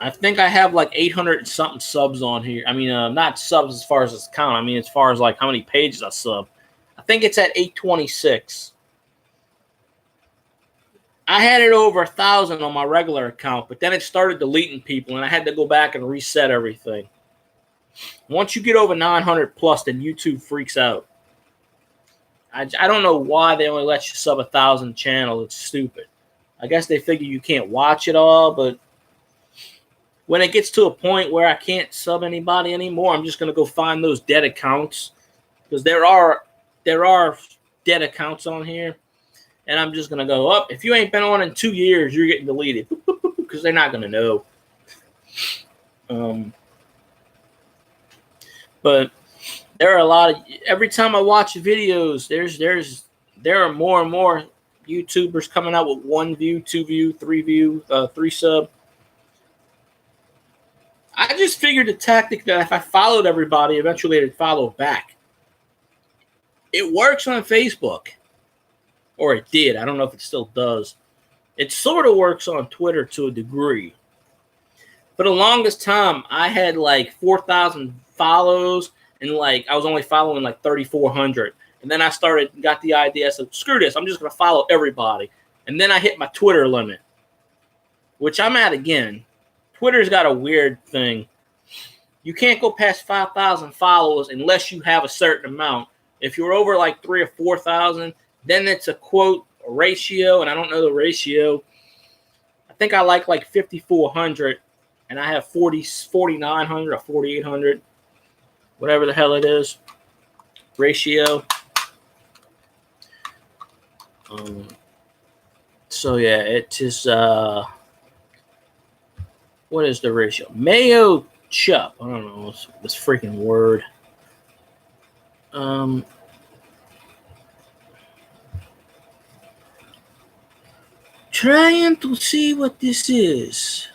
I think I have like 800 something subs on here. I mean, not subs as far as this count. I mean, as far as like how many pages I sub. I think it's at 826. I had it over 1,000 on my regular account, but then it started deleting people, and I had to go back and reset everything. Once you get over 900 plus, then YouTube freaks out. I don't know why they only let you sub 1,000 channels. It's stupid. I guess they figure you can't watch it all, but when it gets to a point where I can't sub anybody anymore, I'm just going to go find those dead accounts, because there are dead accounts on here. And I'm just going to go up. If you ain't been on in 2 years, you're getting deleted, because they're not going to know. But there are a lot of, every time I watch videos, there are more and more YouTubers coming out with 1 view, 2 view, 3 view, 3 sub. I just figured the tactic that if I followed everybody, eventually they'd follow back. It works on Facebook. Or it did. I don't know if it still does. It sort of works on Twitter to a degree. For the longest time, I had like 4,000 follows, and like I was only following like 3,400. And then I got the idea. I said, screw this. I'm just going to follow everybody. And then I hit my Twitter limit, which I'm at again. Twitter's got a weird thing. You can't go past 5,000 followers unless you have a certain amount. If you're over like 3,000 or 4,000, then it's a quote a ratio, and I don't know the ratio. I think I like 5,400, and I have 4,900 or 4,800, whatever the hell it is. Ratio. So yeah, it is. What is the ratio? Mayo chup. I don't know this freaking word. Trying to see what this is.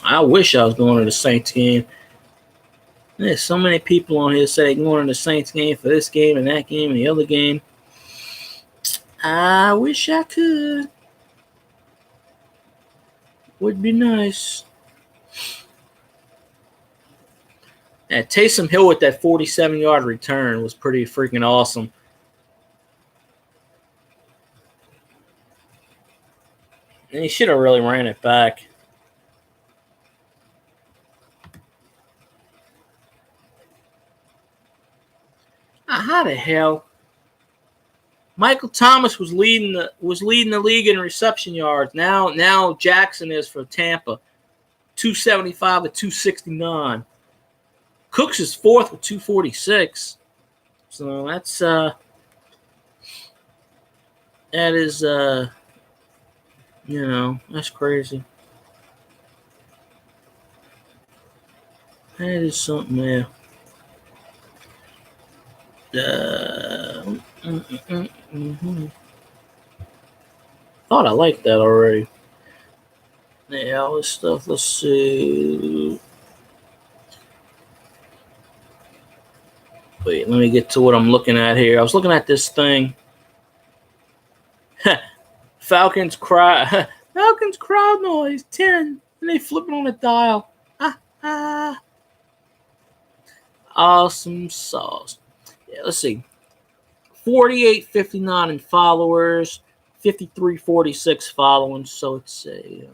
I wish I was going to the Saints game. There's so many people on here say they're going to the Saints game for this game and that game and the other game. I wish I could. Would be nice. And Taysom Hill with that 47-yard return was pretty freaking awesome. And he should have really ran it back. How the hell? Michael Thomas was leading the league in reception yards. Now Jackson is for Tampa, 275 to 269. Cooks is fourth with 246. So that's That is, that's crazy. That is something there. Thought I liked that already. Yeah, all this stuff. Let's see. Wait, let me get to what I'm looking at here. I was looking at this thing. Falcons cry. Falcons crowd noise 10, and they flipping on the dial. Awesome sauce. Yeah, let's see. 48.59 in followers, 53.46 following. So it's a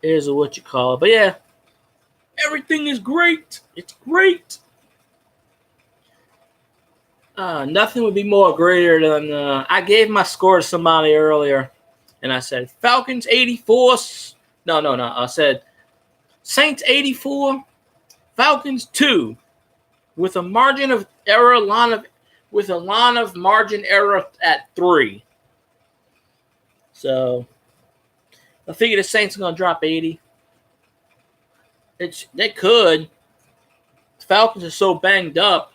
here's a what you call it. But yeah, everything is great. It's great. Nothing would be more greater than I gave my score to somebody earlier, and I said Falcons 84. No. I said Saints 84, Falcons 2, with a margin of error with a line of margin error at 3. So I figure the Saints are gonna drop 80. They could. The Falcons are so banged up.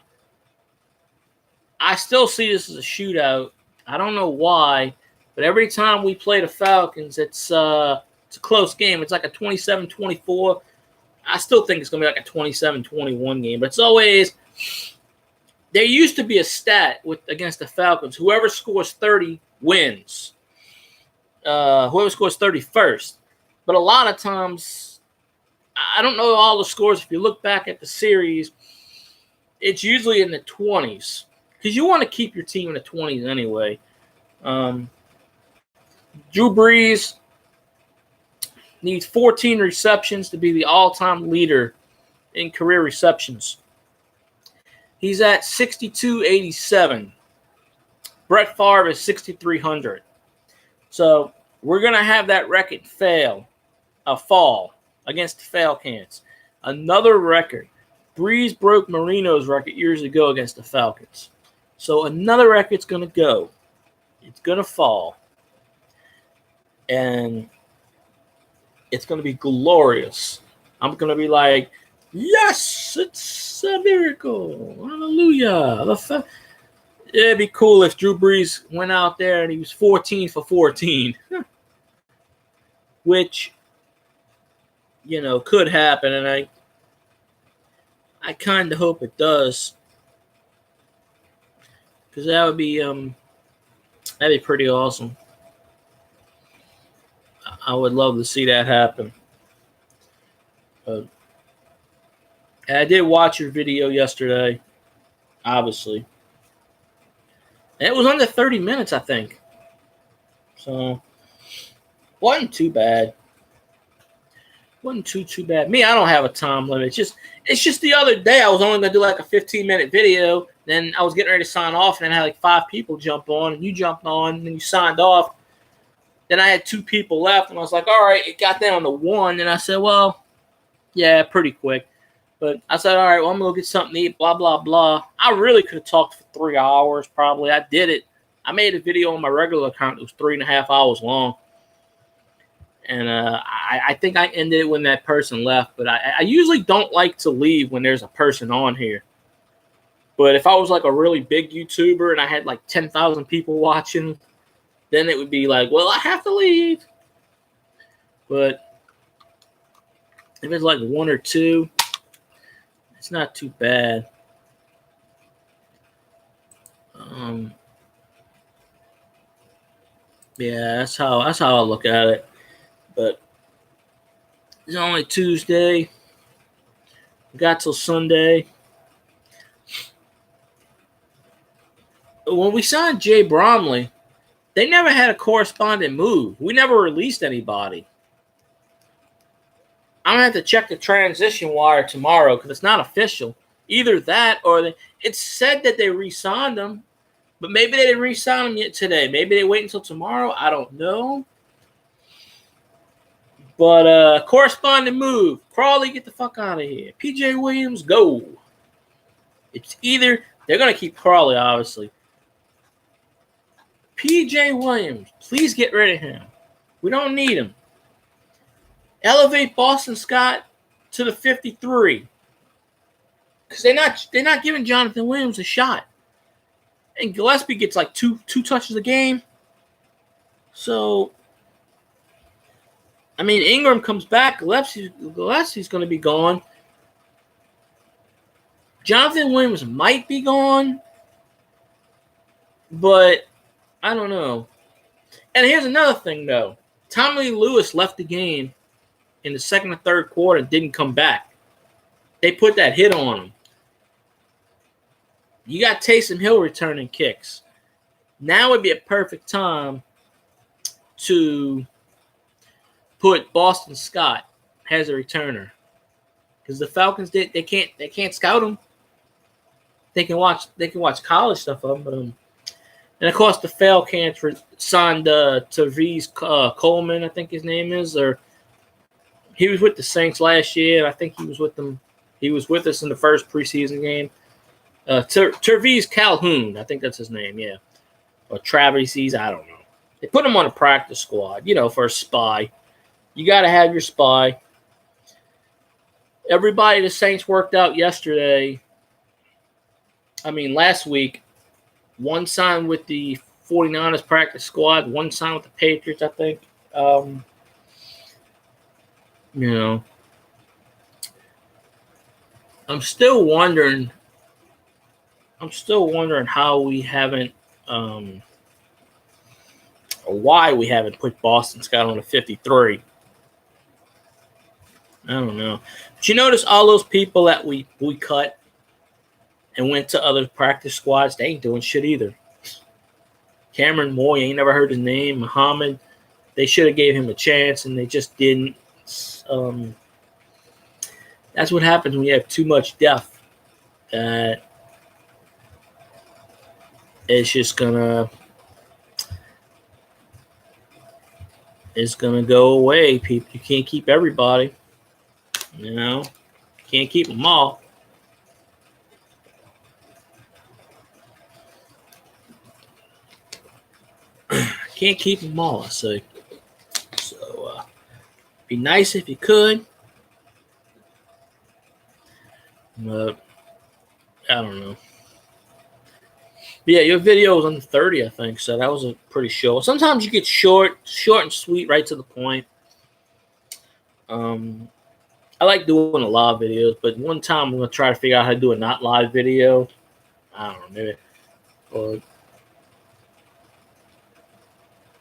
I still see this as a shootout. I don't know why, but every time we play the Falcons, it's a close game. It's like a 27-24. I still think it's going to be like a 27-21 game, but it's always – there used to be a stat against the Falcons. Whoever scores 30 wins. Whoever scores 30 first. But a lot of times, I don't know all the scores. If you look back at the series, it's usually in the 20s. Because you want to keep your team in the 20s anyway. Drew Brees needs 14 receptions to be the all-time leader in career receptions. He's at 6,287. Brett Favre is 6,300. So we're going to have that record fall against the Failcan'ts. Another record. Brees broke Marino's record years ago against the Falcons. So another record's going to go. It's going to fall. And it's going to be glorious. I'm going to be like, yes, it's a miracle. Hallelujah. It'd be cool if Drew Brees went out there and he was 14 for 14. Which, could happen. And I kind of hope it does. Because that would be that'd be pretty awesome. I would love to see that happen. And I did watch your video yesterday, obviously. And it was under 30 minutes, I think. So, wasn't too bad. Wasn't too bad. Me, I don't have a time limit. It's just the other day I was only going to do like a 15-minute video. Then I was getting ready to sign off, and then I had like 5 people jump on, and you jumped on, and then you signed off. Then I had 2 people left, and I was like, all right, it got down to 1. And I said, well, yeah, pretty quick. But I said, all right, well, I'm going to go get something to eat, blah, blah, blah. I really could have talked for 3 hours probably. I did it. I made a video on my regular account that was 3.5 hours long. And I think I ended it when that person left. But I usually don't like to leave when there's a person on here. But if I was like a really big YouTuber and I had like 10,000 people watching, then it would be like, well, I have to leave. But if it's like 1 or 2, it's not too bad. Yeah, that's how I look at it. But it's only Tuesday. We got till Sunday. When we signed Jay Bromley, they never had a corresponding move. We never released anybody. I'm going to have to check the transition wire tomorrow because it's not official. Either that or it said that they re-signed him, but maybe they didn't re-sign him yet today. Maybe they wait until tomorrow. I don't know. But corresponding move. Crawley, get the fuck out of here. PJ Williams, go. It's either they're going to keep Crawley, obviously. P.J. Williams, please get rid of him. We don't need him. Elevate Boston Scott to the 53. Because they're not giving Jonathan Williams a shot. And Gillespie gets like two touches a game. So, I mean, Ingram comes back. Gillespie's going to be gone. Jonathan Williams might be gone. But I don't know. And here's another thing, though. Tommy Lewis left the game in the second and third quarter and didn't come back. They put that hit on him. You got Taysom Hill returning kicks. Now would be a perfect time to put Boston Scott as a returner, because the Falcons they can't scout him. They can watch college stuff of him, but and of course the Failcan'ts signed Tavise Coleman, I think his name is, or he was with the Saints last year. I think he was with them. He was with us in the first preseason game. Tavise Calhoun, I think that's his name, yeah. Or Travis, I don't know. They put him on a practice squad, for a spy. You got to have your spy. Everybody the Saints worked out last week. One signed with the 49ers practice squad, one signed with the Patriots, I think. I'm still wondering how we haven't, or why we haven't put Boston Scott on a 53. I don't know. But you notice all those people that we cut and went to other practice squads, they ain't doing shit either. Cameron Moore, you ain't never heard his name. Muhammad, they should have gave him a chance, and they just didn't. That's what happens when you have too much depth. It's just gonna go away. People, you can't keep everybody. Can't keep them all. Can't keep them all, I say. So, be nice if you could. But I don't know. But yeah, your video was on the 30, I think, so that was a pretty short. Sometimes you get short and sweet, right to the point. I like doing a live videos, but one time I'm gonna try to figure out how to do a not live video. I don't know,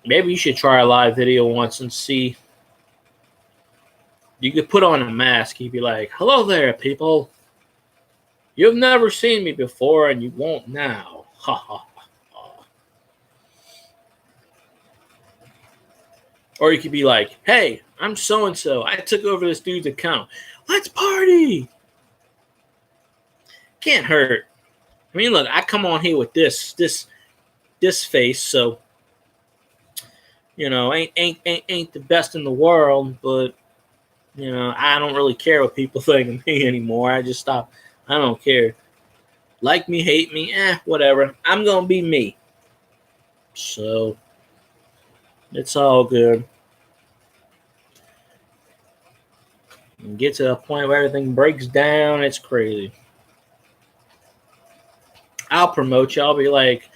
maybe you should try a live video once and see. You could put on a mask. You'd be like, "Hello there, people. You've never seen me before, and you won't now." Ha ha ha. Or you could be like, "Hey, I'm so-and-so. I took over this dude's account. Let's party." Can't hurt. I mean, look, I come on here with this face, so ain't the best in the world, but I don't really care what people think of me anymore. I just stop. I don't care. Like me, hate me, whatever. I'm gonna be me. So it's all good. And get to a point where everything breaks down. It's crazy. I'll promote you. I'll be like,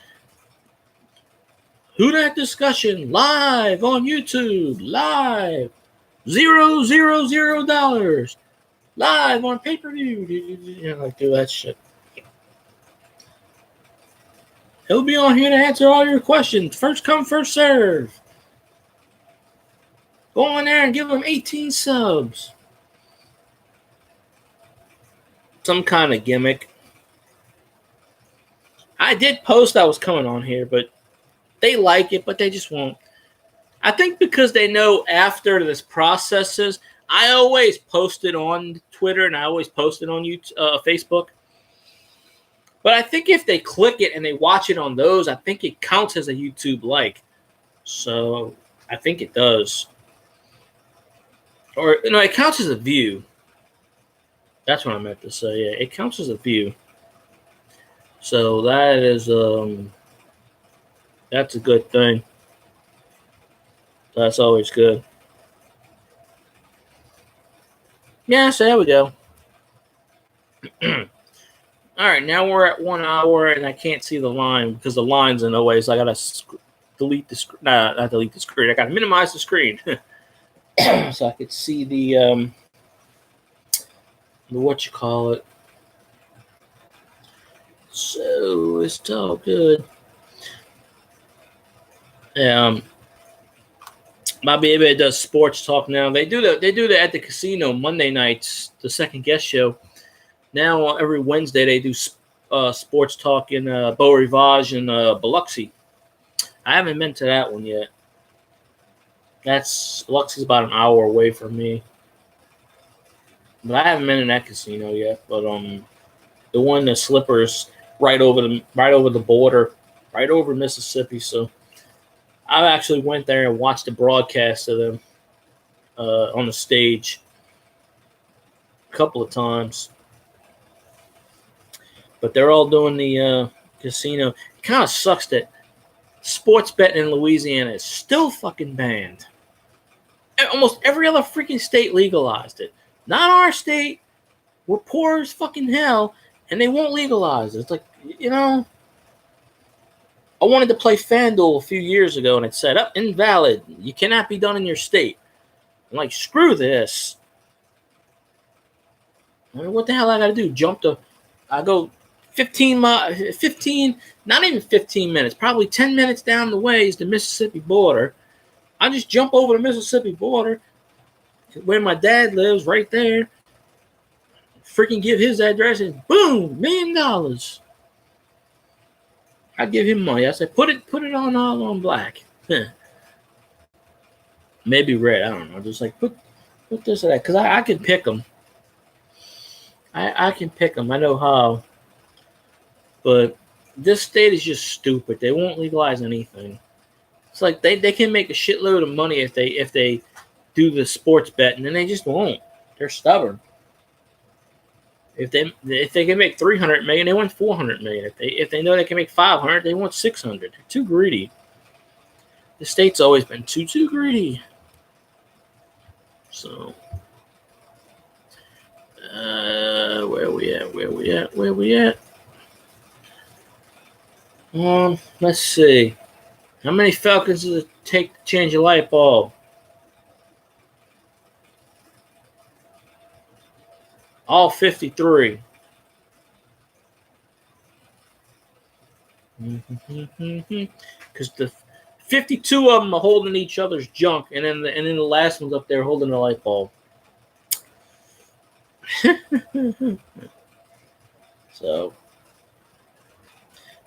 "Who Dat Discussion live on YouTube, live, $0 live on pay-per-view." Like do that shit. He'll be on here to answer all your questions. First come, first serve. Go on there and give him 18 subs. Some kind of gimmick. I did post I was coming on here, but they like it, but they just won't. I think because they know after this processes, I always post it on Twitter and I always post it on YouTube, Facebook. But I think if they click it and they watch it on those, I think it counts as a YouTube like. So I think it does. Or, it counts as a view. That's what I meant to say. Yeah, it counts as a view. So that That's a good thing. That's always good. Yeah, so there we go. All right, now we're at 1 hour, and I can't see the line because the line's in the way, so I gotta delete the screen. Nah, not delete the screen. I gotta minimize the screen so I could see the what you call it. So it's all good. My baby does sports talk now. They do that at the casino Monday nights, the second guest show. Now every Wednesday they do sports talk in Beau Rivage and Biloxi. I haven't been to that one yet. Biloxi's about an hour away from me, but I haven't been in that casino yet. But the one that Slippers right over the border, right over Mississippi. So I actually went there and watched the broadcast of them on the stage a couple of times. But they're all doing the casino. It kind of sucks that sports betting in Louisiana is still fucking banned. Almost every other freaking state legalized it. Not our state. We're poor as fucking hell, and they won't legalize it. It's like, I wanted to play FanDuel a few years ago, and it said, invalid. You cannot be done in your state. I'm like, screw this. I mean, what the hell I got to do? I go 15, not even 15 minutes, probably 10 minutes down the way is the Mississippi border. I just jump over the Mississippi border where my dad lives, right there. Freaking give his address and boom, $1 million. I give him money. I said, put it on all on black. Maybe red. I don't know. Just like put this or that, because I can pick them. I can pick them. I know how. But this state is just stupid. They won't legalize anything. It's like they can make a shitload of money if they do the sports betting, and they just won't. They're stubborn. If they can make $300 million, they want $400 million. If they know they can make $500, they want $600. They're too greedy. The state's always been too greedy. So, where we at? Let's see. How many Falcons does it take to change a light bulb? All 53. Because the 52 of them are holding each other's junk, and then the last one's up there holding the light bulb. So,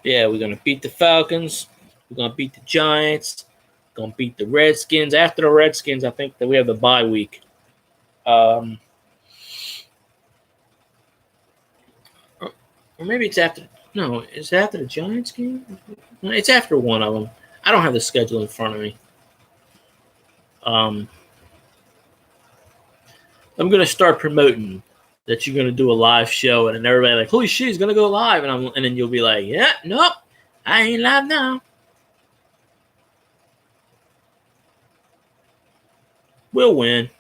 yeah, we're gonna beat the Falcons. We're gonna beat the Giants. We're gonna beat the Redskins. After the Redskins, I think that we have the bye week. Or maybe it's after. No, is it after the Giants game? It's after one of them. I don't have the schedule in front of me. I'm going to start promoting that you're going to do a live show, and then everybody like, holy shit, he's going to go live. And then you'll be like, yeah, nope, I ain't live now. We'll win.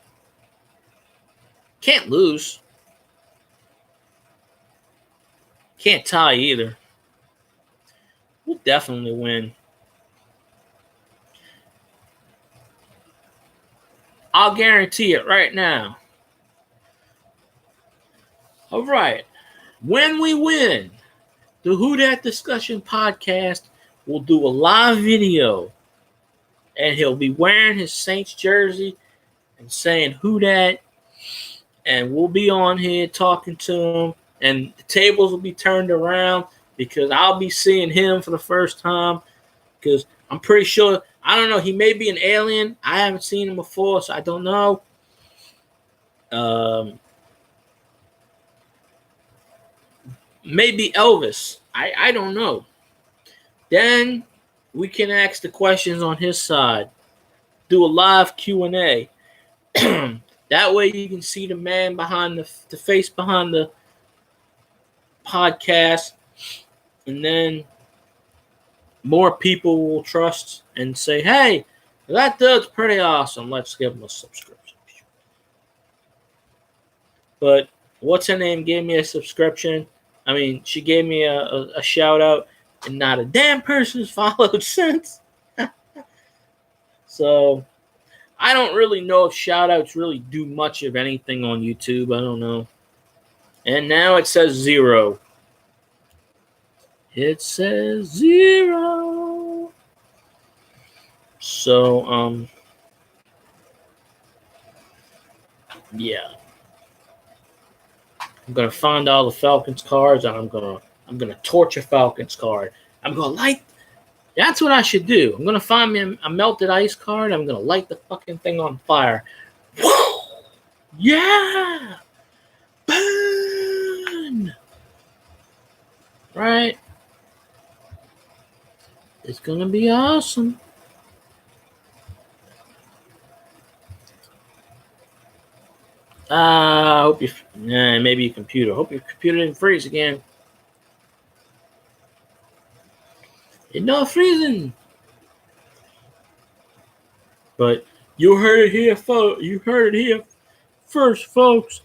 Can't lose. Can't tie either. We'll definitely win. I'll guarantee it right now. All right. When we win, the Who Dat Discussion podcast will do a live video. And he'll be wearing his Saints jersey and saying Who Dat. And we'll be on here talking to him. And the tables will be turned around because I'll be seeing him for the first time. Because I'm pretty sure, I don't know, he may be an alien. I haven't seen him before, so I don't know. Maybe Elvis. I don't know. Then we can ask the questions on his side. Do a live Q&A. That way you can see the man behind the face behind the podcast. And then more people will trust and say, hey, that dude's pretty awesome. Let's give him a subscription. But what's her name gave me a subscription. I mean, she gave me a shout out, and not a damn person's followed since. So I don't really know if shout outs really do much of anything on YouTube. I don't know. And now it says 0. It says 0. So, yeah. I'm gonna find all the Failcan'ts cards, and I'm gonna torch a Failcan'ts card. I'm gonna light. That's what I should do. I'm gonna find me a melted ice card. I'm gonna light the fucking thing on fire. Whoa! Yeah! Burn! Right? It's gonna be awesome. I hope you. Maybe your computer. Hope your computer didn't freeze again. It's not freezing. But you heard it here, folks. You heard it here first, folks.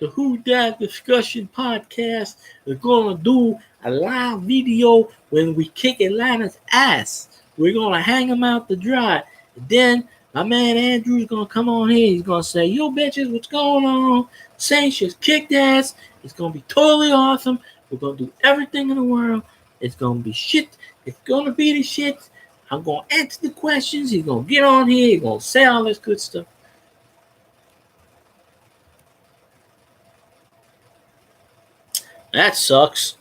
The Who Dat Discussion Podcast is gonna do a live video when we kick Atlanta's ass. We're gonna hang them out to dry. And then my man Andrew's gonna come on here. He's gonna say, "Yo, bitches, what's going on? Saints just kicked ass. It's gonna be totally awesome. We're gonna do everything in the world. It's gonna be shit. It's gonna be the shit. I'm gonna answer the questions. He's gonna get on here. He's gonna say all this good stuff." That sucks.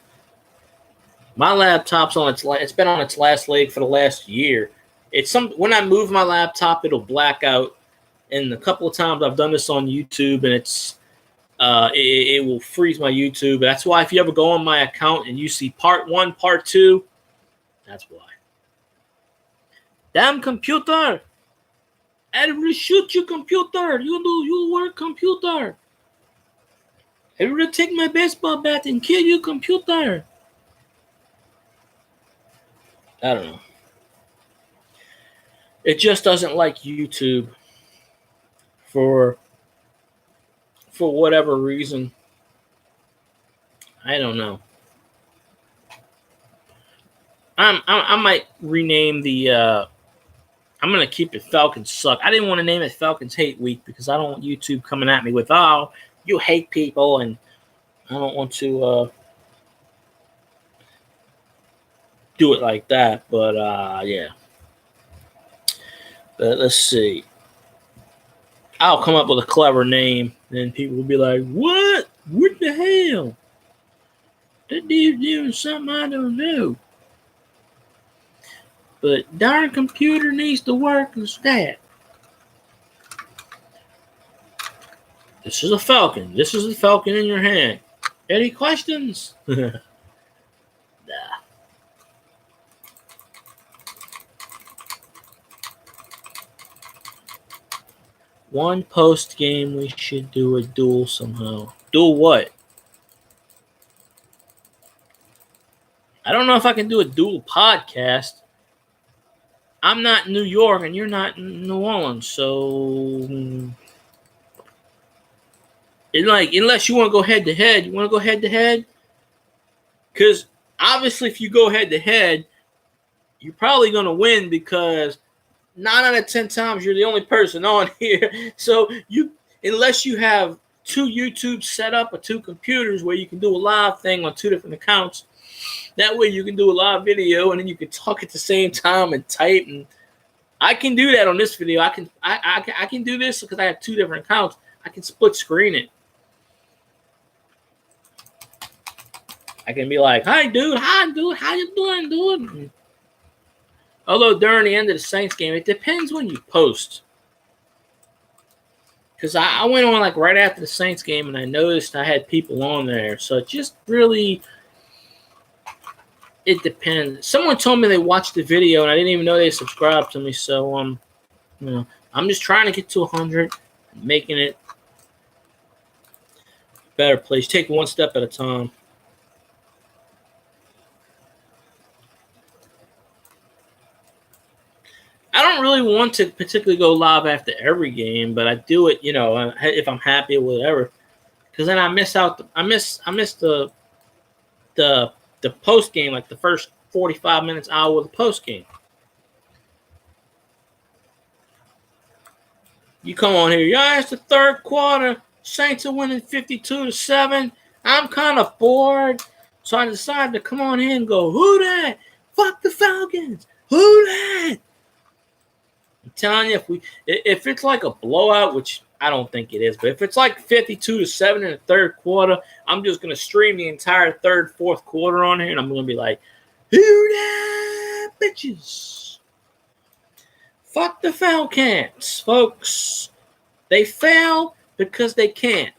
My laptop's on it's been on its last leg for the last year. When I move my laptop, it'll black out. And a couple of times I've done this on YouTube, and it will freeze my YouTube. That's why if you ever go on my account and you see part 1, part 2, that's why. Damn computer! I will shoot you, computer. You work, computer. I will take my baseball bat and kill you, computer. I don't know. It just doesn't like YouTube for whatever reason. I don't know. I might rename the. I'm gonna keep it Failcan'ts Suck. I didn't want to name it Failcan'ts Hate Week because I don't want YouTube coming at me with, "Oh, you hate people," and I don't want to do it like that. But yeah. But let's see. I'll come up with a clever name, and people will be like, "What? What the hell? That dude's doing something I don't know." But darn computer needs to work instead. This is a Falcon. This is a Falcon in your hand. Any questions? Nah. One post game, we should do a duel somehow. Duel what? I don't know if I can do a duel podcast. I'm not in New York and you're not in New Orleans, so unless you want to go head to head, you want to go head to head? Because obviously, if you go head to head, you're probably going to win because 9 out of 10 times you're the only person on here. So unless you have 2 YouTubes set up or 2 computers where you can do a live thing on 2 different accounts, that way you can do a live video and then you can talk at the same time and type. And I can do that on this video. I can do this because I have 2 different accounts. I can split screen it. I can be like, "Hi, dude. How you doing, dude?" Although during the end of the Saints game, it depends when you post. Because I went on like right after the Saints game and I noticed I had people on there. So it just really, it depends. Someone told me they watched the video and I didn't even know they subscribed to me. So, I'm just trying to get to 100, making it a better place. Take one step at a time. I don't really want to particularly go live after every game, but I do it, if I'm happy or whatever, because then I miss out. I miss the post game, like the first 45 minutes, hour of the post game. You come on here, yeah, it's the third quarter. Saints are winning 52-7. I'm kind of bored, so I decided to come on here and go, who that? Fuck the Falcons. Who that? I'm telling you, if it's like a blowout, which I don't think it is, but if it's like 52-7 in the third quarter, I'm just gonna stream the entire third, fourth quarter on here, and I'm gonna be like, who that, bitches? Fuck the Failcan'ts, folks. They fail because they can't.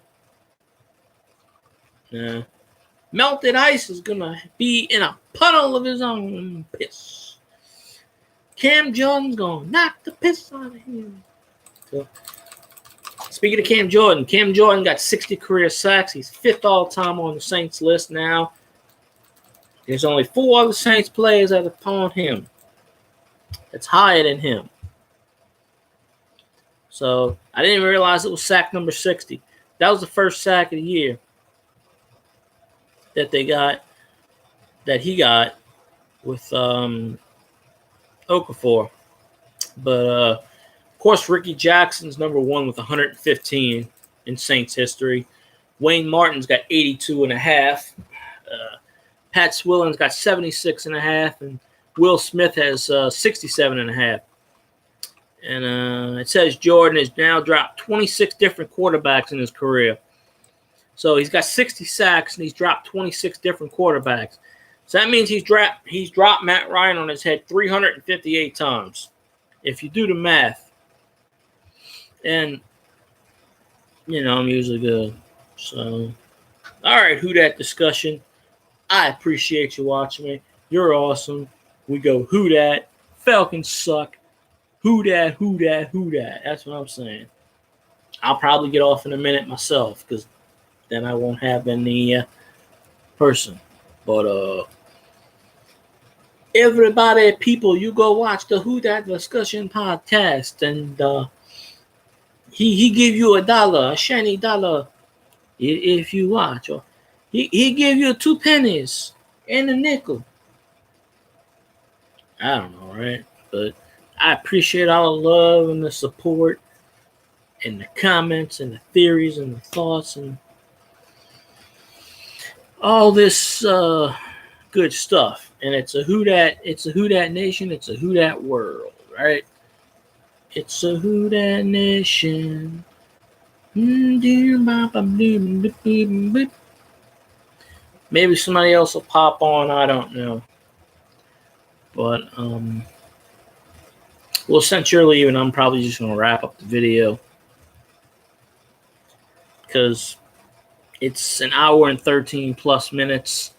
Melted ice is gonna be in a puddle of his own piss. Cam Jordan's gonna knock the piss out of him. So, speaking of Cam Jordan got 60 career sacks. He's 5th all-time on the Saints list now. There's only 4 other Saints players that have upon him. That's higher than him. So I didn't even realize it was sack number 60. That was the first sack of the year that he got with Okafor. But of course, Ricky Jackson's number 1 with 115 in Saints history. Wayne Martin's got 82.5. Pat Swillen's got 76.5, and Will Smith has 67.5. And it says Jordan has now dropped 26 different quarterbacks in his career. So he's got 60 sacks, and he's dropped 26 different quarterbacks. So that means he's dropped Matt Ryan on his head 358 times, if you do the math. And, I'm usually good. So, all right, who dat discussion. I appreciate you watching me. You're awesome. We go who dat. Falcons suck. Who dat, who dat, who dat. That's what I'm saying. I'll probably get off in a minute myself, because then I won't have any person. But everybody, people, you go watch the Who Dat Discussion podcast, and he give you $1, a shiny $1, if you watch. Or he give you 2 pennies and a nickel. I don't know, right? But I appreciate all the love and the support and the comments and the theories and the thoughts and all this good stuff. And it's a Who Dat nation, it's a Who Dat world, right? It's a Who Dat nation. Maybe somebody else will pop on, I don't know. But well, since you're leaving, I'm probably just gonna wrap up the video, because it's an hour and 13 plus minutes.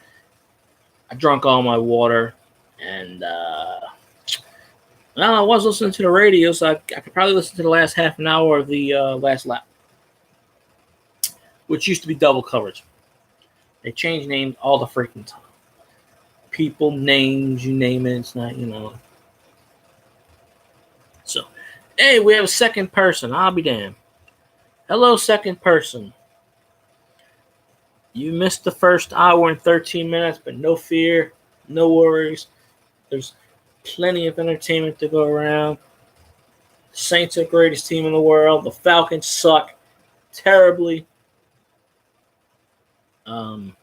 I drank all my water, and I was listening to the radio, so I could probably listen to the last half an hour of the last lap, which used to be double coverage. They change names all the freaking time. People, names, you name it, it's not, So, hey, we have a second person. I'll be damned. Hello, second person. You missed the first hour and 13 minutes, but no fear, no worries. There's plenty of entertainment to go around. The Saints are the greatest team in the world. The Falcons suck terribly. I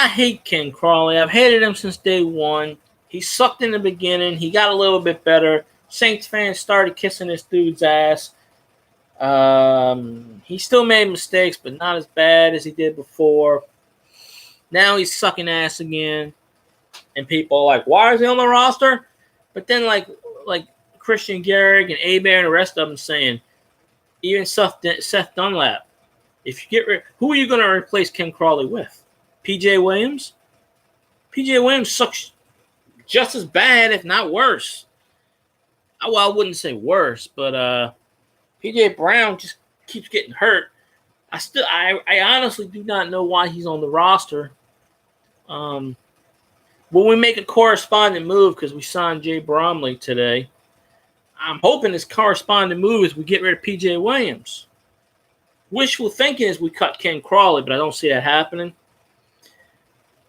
hate Ken Crawley. I've hated him since day one. He sucked in the beginning. He got a little bit better. Saints fans started kissing this dude's ass. He still made mistakes, but not as bad as he did before. Now he's sucking ass again. And people are like, why is he on the roster? But then like Christian Garrick and Abear and the rest of them saying, even Seth Dunlap, if you get who are you going to replace Ken Crawley with? PJ Williams? PJ Williams sucks just as bad, if not worse. Well, I wouldn't say worse, but PJ Brown just keeps getting hurt. I honestly do not know why he's on the roster. When we make a corresponding move, because we signed Jay Bromley today, I'm hoping this corresponding move is we get rid of PJ Williams. Wishful thinking is we cut Ken Crawley, but I don't see that happening.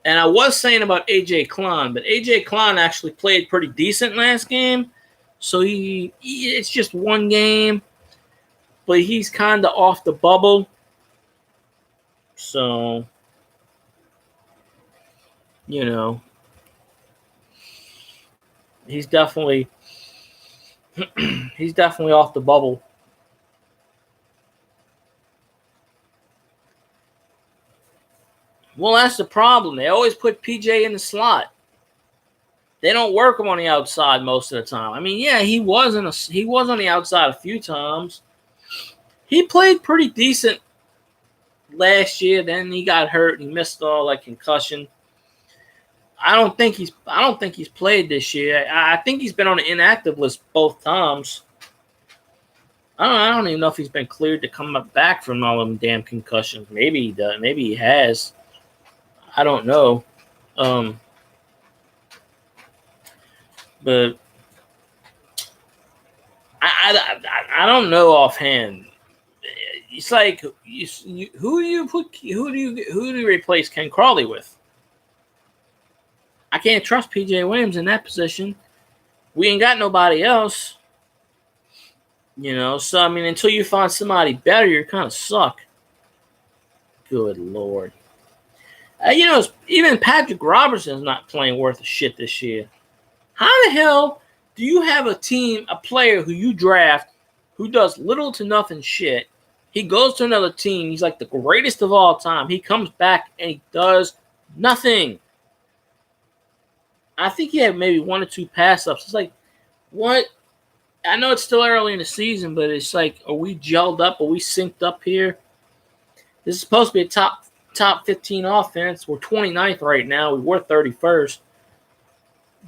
And I was saying about AJ Klein, but AJ Klein actually played pretty decent last game. So it's just one game, but he's kind of off the bubble. So, you know, he's definitely off the bubble. Well, that's the problem. They always put PJ in the slot. They don't work him on the outside most of the time. I mean, yeah, he was on the outside a few times. He played pretty decent last year. Then he got hurt. He missed all like concussion. I don't think he's played this year. I think he's been on the inactive list both times. I don't even know if he's been cleared to come back from all them damn concussions. Maybe he does. Maybe he has. I don't know. But I don't know offhand. It's like who do you replace Ken Crawley with? I can't trust PJ Williams in that position. We ain't got nobody else. So I mean, until you find somebody better, you're kind of suck. Good Lord. Even Patrick Robertson's not playing worth a shit this year. How the hell do you have a player who you draft who does little to nothing shit? He goes to another team. He's like the greatest of all time. He comes back and he does nothing. I think he had maybe one or two pass-ups. It's like, what? I know it's still early in the season, but it's like, are we gelled up? Are we synced up here? This is supposed to be a top 15 offense. We're 29th right now. We were 31st.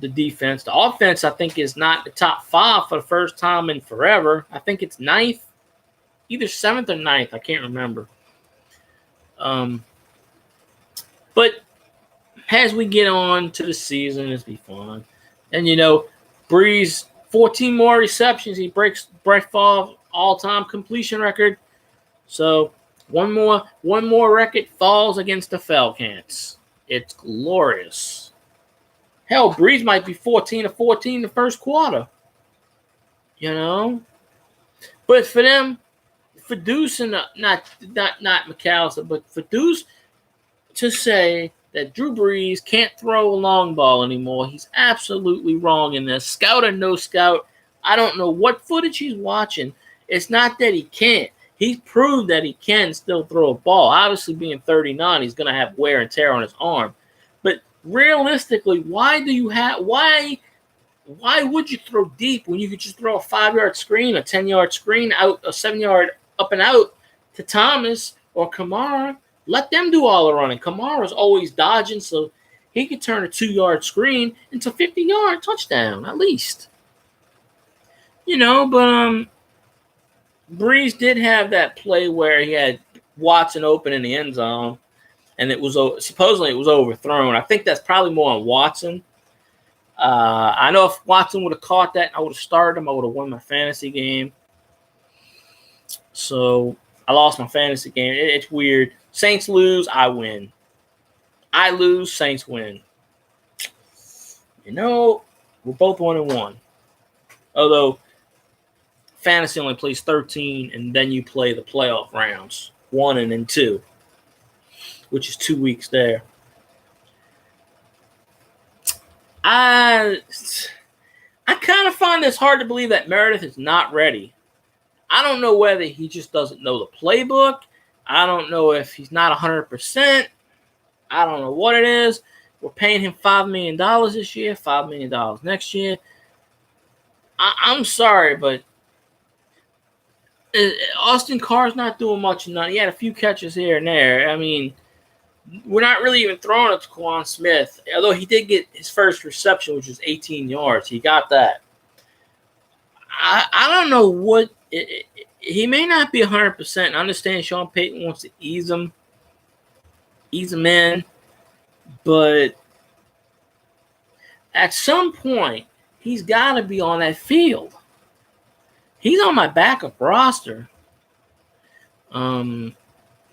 The defense. The offense, I think, is not the top 5 for the first time in forever. I think it's 9th. Either 7th or 9th. I can't remember. But as we get on to the season, it'll be fun. And, Breeze, 14 more receptions. He breaks Brett Favre's all-time completion record. So, one more record falls against the Failcan'ts. It's glorious. Hell, Breeze might be 14 of 14 in the first quarter. But for them, for Deuce and not McAllister, but for Deuce to say that Drew Brees can't throw a long ball anymore, he's absolutely wrong in this. Scout or no scout, I don't know what footage he's watching. It's not that he can't. He's proved that he can still throw a ball. Obviously, being 39, he's going to have wear and tear on his arm. But realistically, why would you throw deep when you could just throw a 5-yard screen, a 10-yard screen, out a 7-yard up and out to Thomas or Kamara? Let them do all the running. Kamara's always dodging, so he could turn a 2-yard screen into a 50-yard touchdown at least. But Breeze did have that play where he had Watson open in the end zone, and it was supposedly overthrown. I think that's probably more on Watson. I know if Watson would have caught that, I would have started him. I would have won my fantasy game. So I lost my fantasy game. It's weird. Saints lose, I win. I lose, Saints win. We're both 1-1. Although fantasy only plays 13, and then you play the playoff rounds, 1 and then 2, which is 2 weeks there. I kind of find this hard to believe that Meredith is not ready. I don't know whether he just doesn't know the playbook. I don't know if he's not 100%. I don't know what it is. We're paying him $5 million this year, $5 million next year. I'm sorry, but Austin Carr's not doing much. He had a few catches here and there. I mean, we're not really even throwing it to Quan Smith, although he did get his first reception, which was 18 yards. He got that. I don't know what he may not be 100%. I understand Sean Payton wants to ease him in, but at some point, he's got to be on that field. He's on my backup roster.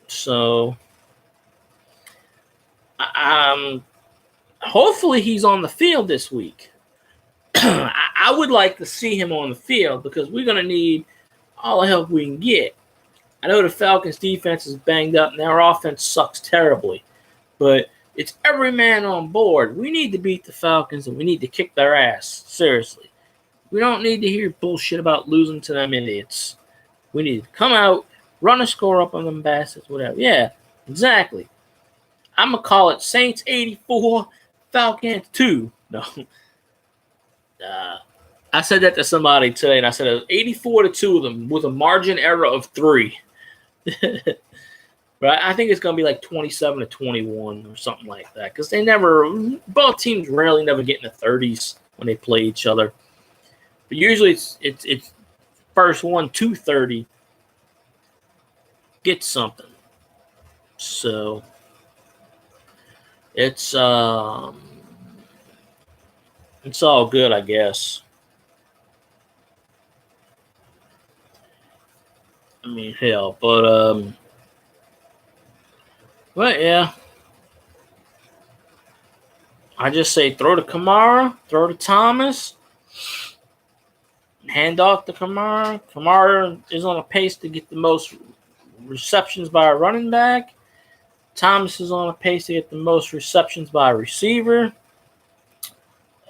So, hopefully he's on the field this week. I would like to see him on the field because we're going to need all the help we can get. I know the Falcons' defense is banged up and their offense sucks terribly, but it's every man on board. We need to beat the Falcons and we need to kick their ass. Seriously. We don't need to hear bullshit about losing to them idiots. We need to come out, run a score up on them bastards, whatever. Yeah, exactly. I'm going to call it Saints 84, Failcan'ts 2. No. I said that to somebody today, and I said it was 84 to 2 of them with a margin error of 3. But I think it's going to be like 27 to 21 or something like that because both teams rarely never get in the 30s when they play each other. But usually it's first one, 230 get something. So it's all good, I guess. I mean, hell, but yeah. I just say throw to Kamara, throw to Thomas, hand off to Kamara. Kamara is on a pace to get the most receptions by a running back. Thomas is on a pace to get the most receptions by a receiver.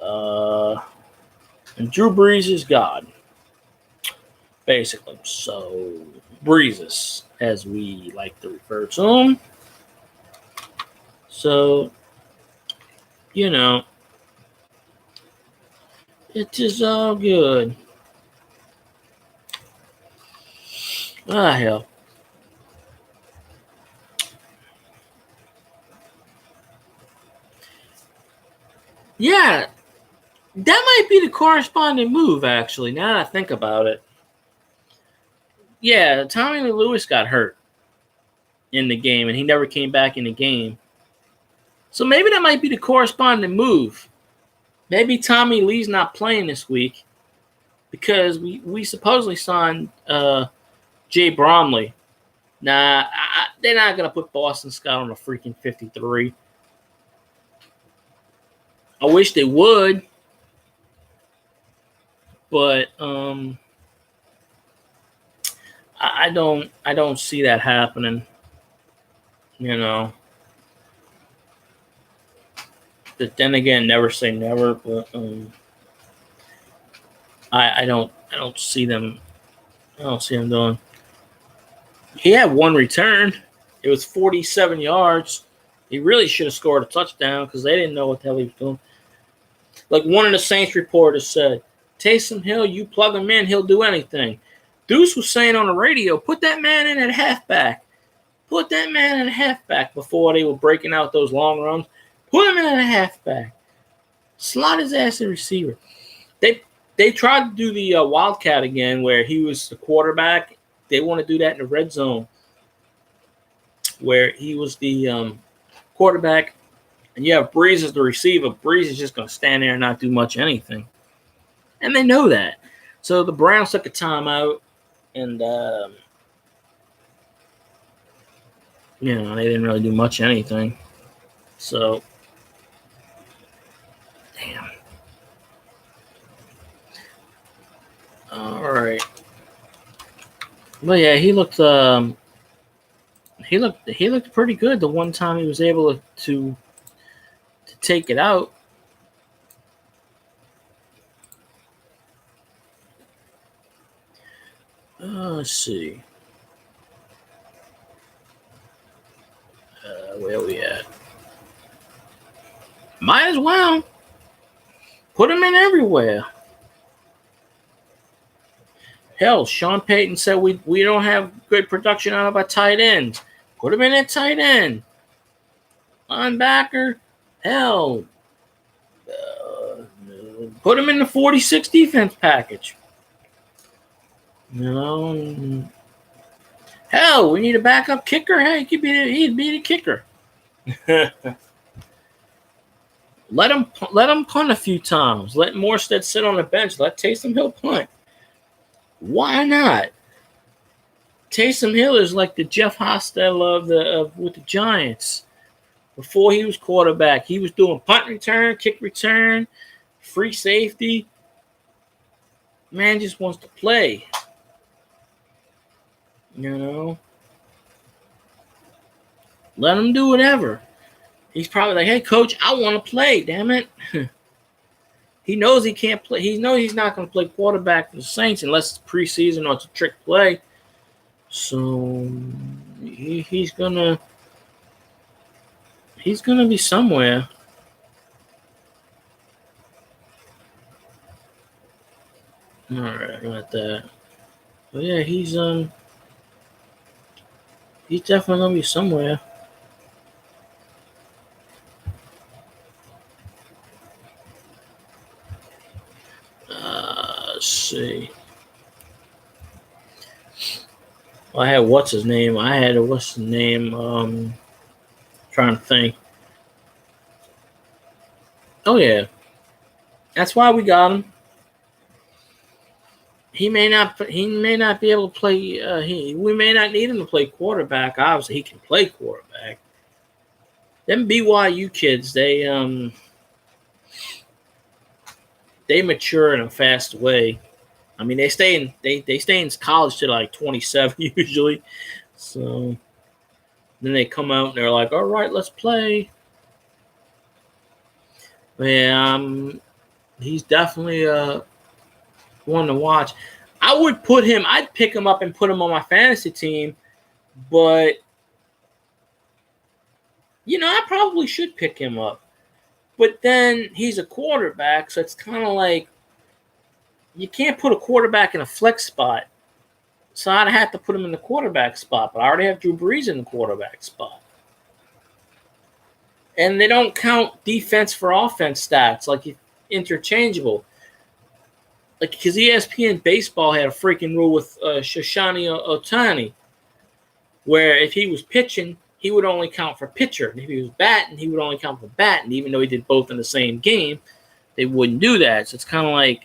And Drew Brees is God, basically. So, Breezes, as we like to refer to him. So, it is all good. Hell. Yeah, that might be the corresponding move, actually, now that I think about it. Yeah, Tommy Lee Lewis got hurt in the game, and he never came back in the game. So maybe that might be the corresponding move. Maybe Tommy Lee's not playing this week because we supposedly signed Jay Bromley. Nah, they're not going to put Boston Scott on a freaking 53. I wish they would. But I don't see that happening. But then again, never say never. But I don't see them. I don't see him doing. He had one return. It was 47 yards. He really should have scored a touchdown because they didn't know what the hell he was doing. Like one of the Saints reporters said, Taysom Hill, you plug him in, he'll do anything. Deuce was saying on the radio, put that man in at halfback. Put that man in at halfback before they were breaking out those long runs. Put him in at halfback. Slot his ass in receiver. They tried to do the Wildcat again where he was the quarterback. They want to do that in the red zone where he was the quarterback and you have Breeze as the receiver. Breeze is just going to stand there and not do much anything. And they know that. So the Browns took a timeout and, they didn't really do much anything. So, damn. All right. But yeah, he looked pretty good the one time he was able to take it out. Let's see. Where we at? Might as well put him in everywhere. Hell, Sean Payton said we don't have good production out of our tight ends. Put him in at tight end. Linebacker. Hell. Put him in the 46 defense package. You know, hell, we need a backup kicker. Hey, he'd be the kicker. Let him punt a few times. Let Morstead sit on the bench. Let Taysom Hill punt. Why not? Taysom Hill is like the Jeff Hostetler with the Giants. Before he was quarterback, he was doing punt return, kick return, free safety. Man just wants to play. You know? Let him do whatever. He's probably like, hey, coach, I want to play, damn it. He knows he can't play. He knows he's not going to play quarterback for the Saints unless it's preseason or it's a trick play. So he's gonna be somewhere. All right, I got that. But yeah, he's definitely gonna be somewhere. Let's see. Well, I had what's his name? Trying to think. Oh yeah, that's why we got him. He may not be able to play. We may not need him to play quarterback. Obviously, he can play quarterback. Them BYU kids, they mature in a fast way. I mean, they stay in college to like 27 usually. So then they come out and they're like, all right, let's play. Yeah, he's definitely one to watch. I'd pick him up and put him on my fantasy team, but I probably should pick him up. But then he's a quarterback, so it's kind of like you can't put a quarterback in a flex spot. So I'd have to put him in the quarterback spot, but I already have Drew Brees in the quarterback spot. And they don't count defense for offense stats, like interchangeable. Like, because ESPN Baseball had a freaking rule with Shoshani Ohtani, where if he was pitching, he would only count for pitcher. And if he was batting, he would only count for batting. Even though he did both in the same game, they wouldn't do that. So it's kind of like,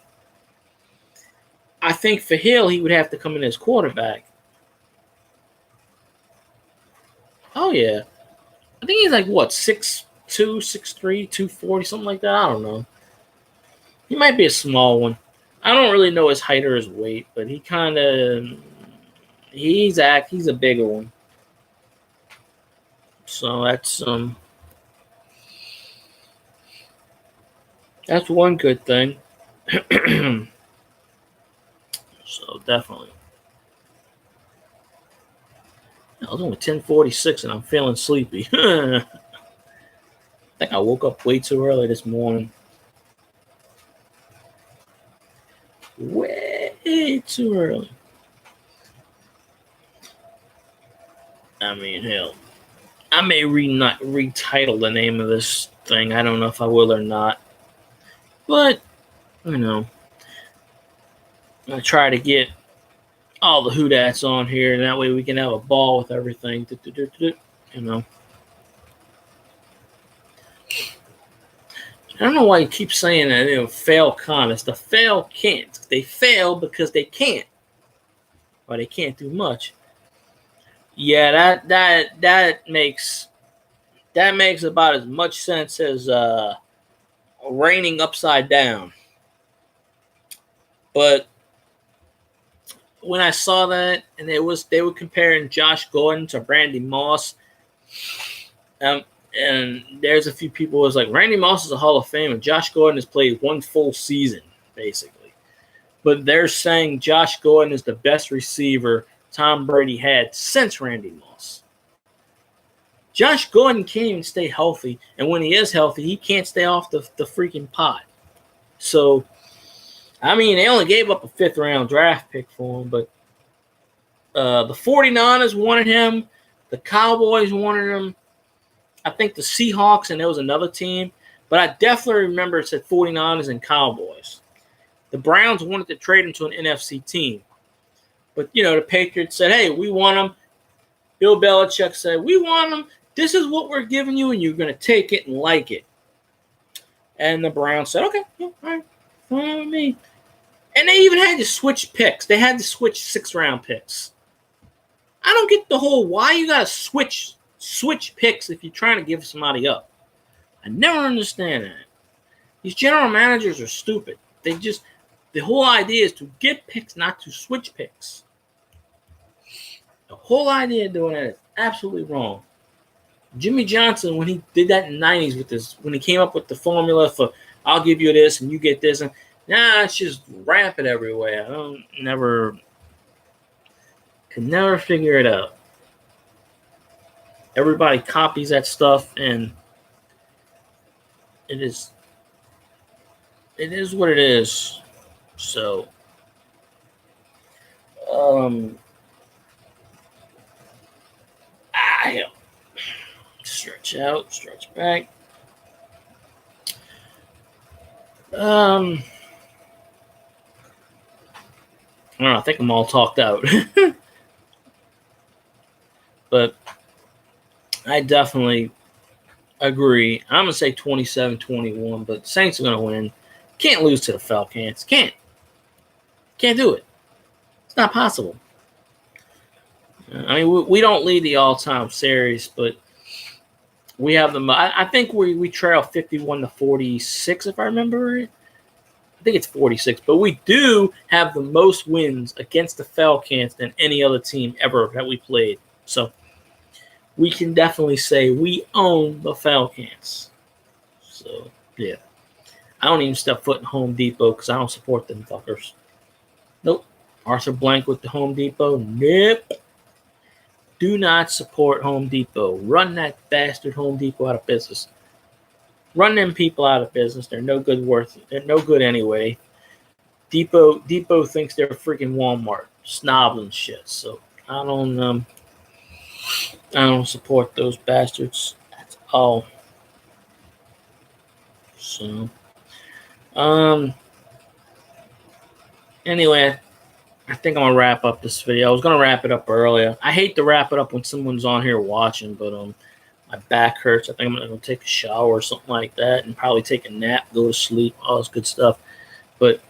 I think for Hill, he would have to come in as quarterback. Oh, yeah. I think he's like, what, 6'2", 6'3", 240, something like that. I don't know. He might be a small one. I don't really know his height or his weight, but he's a bigger one. So that's one good thing. So definitely. I was only 10:46 and I'm feeling sleepy. I think I woke up way too early this morning. Way too early. I mean, hell. I may retitle the name of this thing. I don't know if I will or not. But, I try to get all the Whodats on here, and that way we can have a ball with everything. I don't know why you keep saying that, Failcan'ts. It's the Failcan'ts. They fail because they can't. Or they can't do much. Yeah, that makes about as much sense as raining upside down. But when I saw that, and they were comparing Josh Gordon to Randy Moss, and there's a few people who was like, Randy Moss is a Hall of Fame, and Josh Gordon has played one full season, basically. But they're saying Josh Gordon is the best receiver Tom Brady had since Randy Moss. Josh Gordon can't even stay healthy, and when he is healthy, he can't stay off the freaking pot. So, I mean, they only gave up a 5th-round draft pick for him, but the 49ers wanted him. The Cowboys wanted him. I think the Seahawks, and there was another team. But I definitely remember it said 49ers and Cowboys. The Browns wanted to trade him to an NFC team. But, the Patriots said, hey, we want him. Bill Belichick said, we want him. This is what we're giving you, and you're going to take it and like it. And the Browns said, okay, yeah, all right, fine with me. And they even had to switch picks. They had to switch 6th-round picks. I don't get the whole why you got to switch picks if you're trying to give somebody up. I never understand that. These general managers are stupid. The whole idea is to get picks, not to switch picks. The whole idea of doing that is absolutely wrong. Jimmy Johnson, when he did that in the 90s when he came up with the formula for I'll give you this and you get this, and it's just rampant everywhere. Could never figure it out. Everybody copies that stuff, and it is what it is. So, stretch out, stretch back. I don't know, I think I'm all talked out. But I definitely agree. I'm going to say 27-21, but Saints are going to win. Can't lose to the Failcan'ts. Can't do it. It's not possible. I mean, we don't lead the all-time series, but we have them. I think we trail 51-46, if I remember right. I think it's 46, but we do have the most wins against the Failcan'ts than any other team ever that we played. So we can definitely say we own the Failcan'ts. So, yeah. I don't even step foot in Home Depot because I don't support them fuckers. Nope. Arthur Blank with the Home Depot. Nope. Do not support Home Depot. Run that bastard Home Depot out of business. Run them people out of business. They're no good They're no good anyway. Depot thinks they're freaking Walmart. Snobs and shit. So I don't support those bastards at all. So anyway, I think I'm gonna wrap up this video. I was gonna wrap it up earlier. I hate to wrap it up when someone's on here watching, but my back hurts. I think I'm gonna go take a shower or something like that, and probably take a nap, go to sleep, all this good stuff. But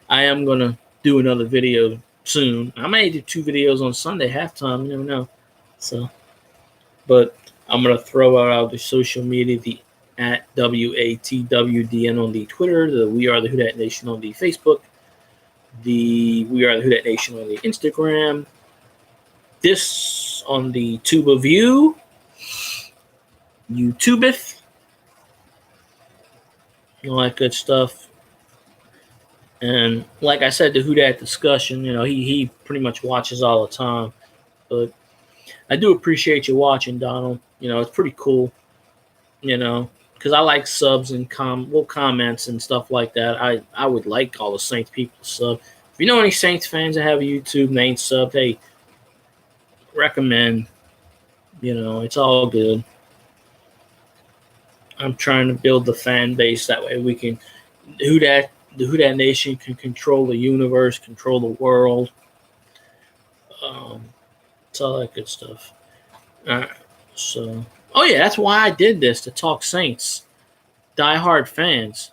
I am gonna do another video soon. I may do 2 videos on Sunday, halftime. You never know. So, but I'm gonna throw out the social media, the at WATWDN on the Twitter, the We Are the Who Dat Nation on the Facebook, the We Are the Who Dat Nation on the Instagram, this on the Tuba View, YouTubeth, all that good stuff. And like I said, the Who Dat discussion, he pretty much watches all the time. But I do appreciate you watching, Donald. It's pretty cool, because I like subs and comments and stuff like that. I would like all the Saints people to sub. If you know any Saints fans that have a YouTube and they ain't subbed, hey, recommend. It's all good. I'm trying to build the fan base. That way we can, the Who Dat Nation can control the universe, control the world. It's all that good stuff. All right. So, oh yeah, that's why I did this, to talk Saints. Diehard fans.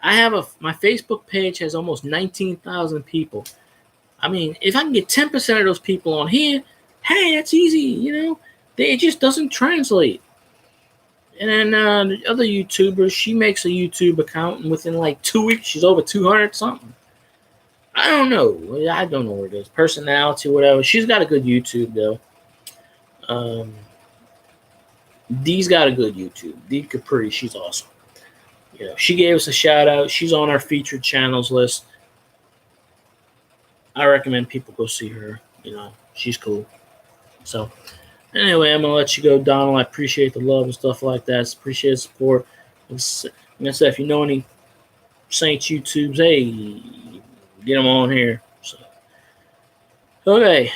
I have my Facebook page has almost 19,000 people. I mean, if I can get 10% of those people on here, hey, that's easy, It just doesn't translate. And then the other YouTuber, she makes a YouTube account, and within like 2 weeks, she's over 200 something. I don't know. I don't know what it is. Personality, whatever. She's got a good YouTube, though. Dee's got a good YouTube. Dee Capri, she's awesome. She gave us a shout out. She's on our featured channels list. I recommend people go see her. She's cool. So, anyway, I'm going to let you go, Donald. I appreciate the love and stuff like that. Appreciate the support. Like I said, if you know any Saints YouTubes, hey, get them on here. So, okay.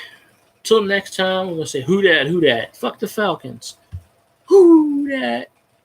Till next time, we're going to say, who dat? Fuck the Falcons. Who dat?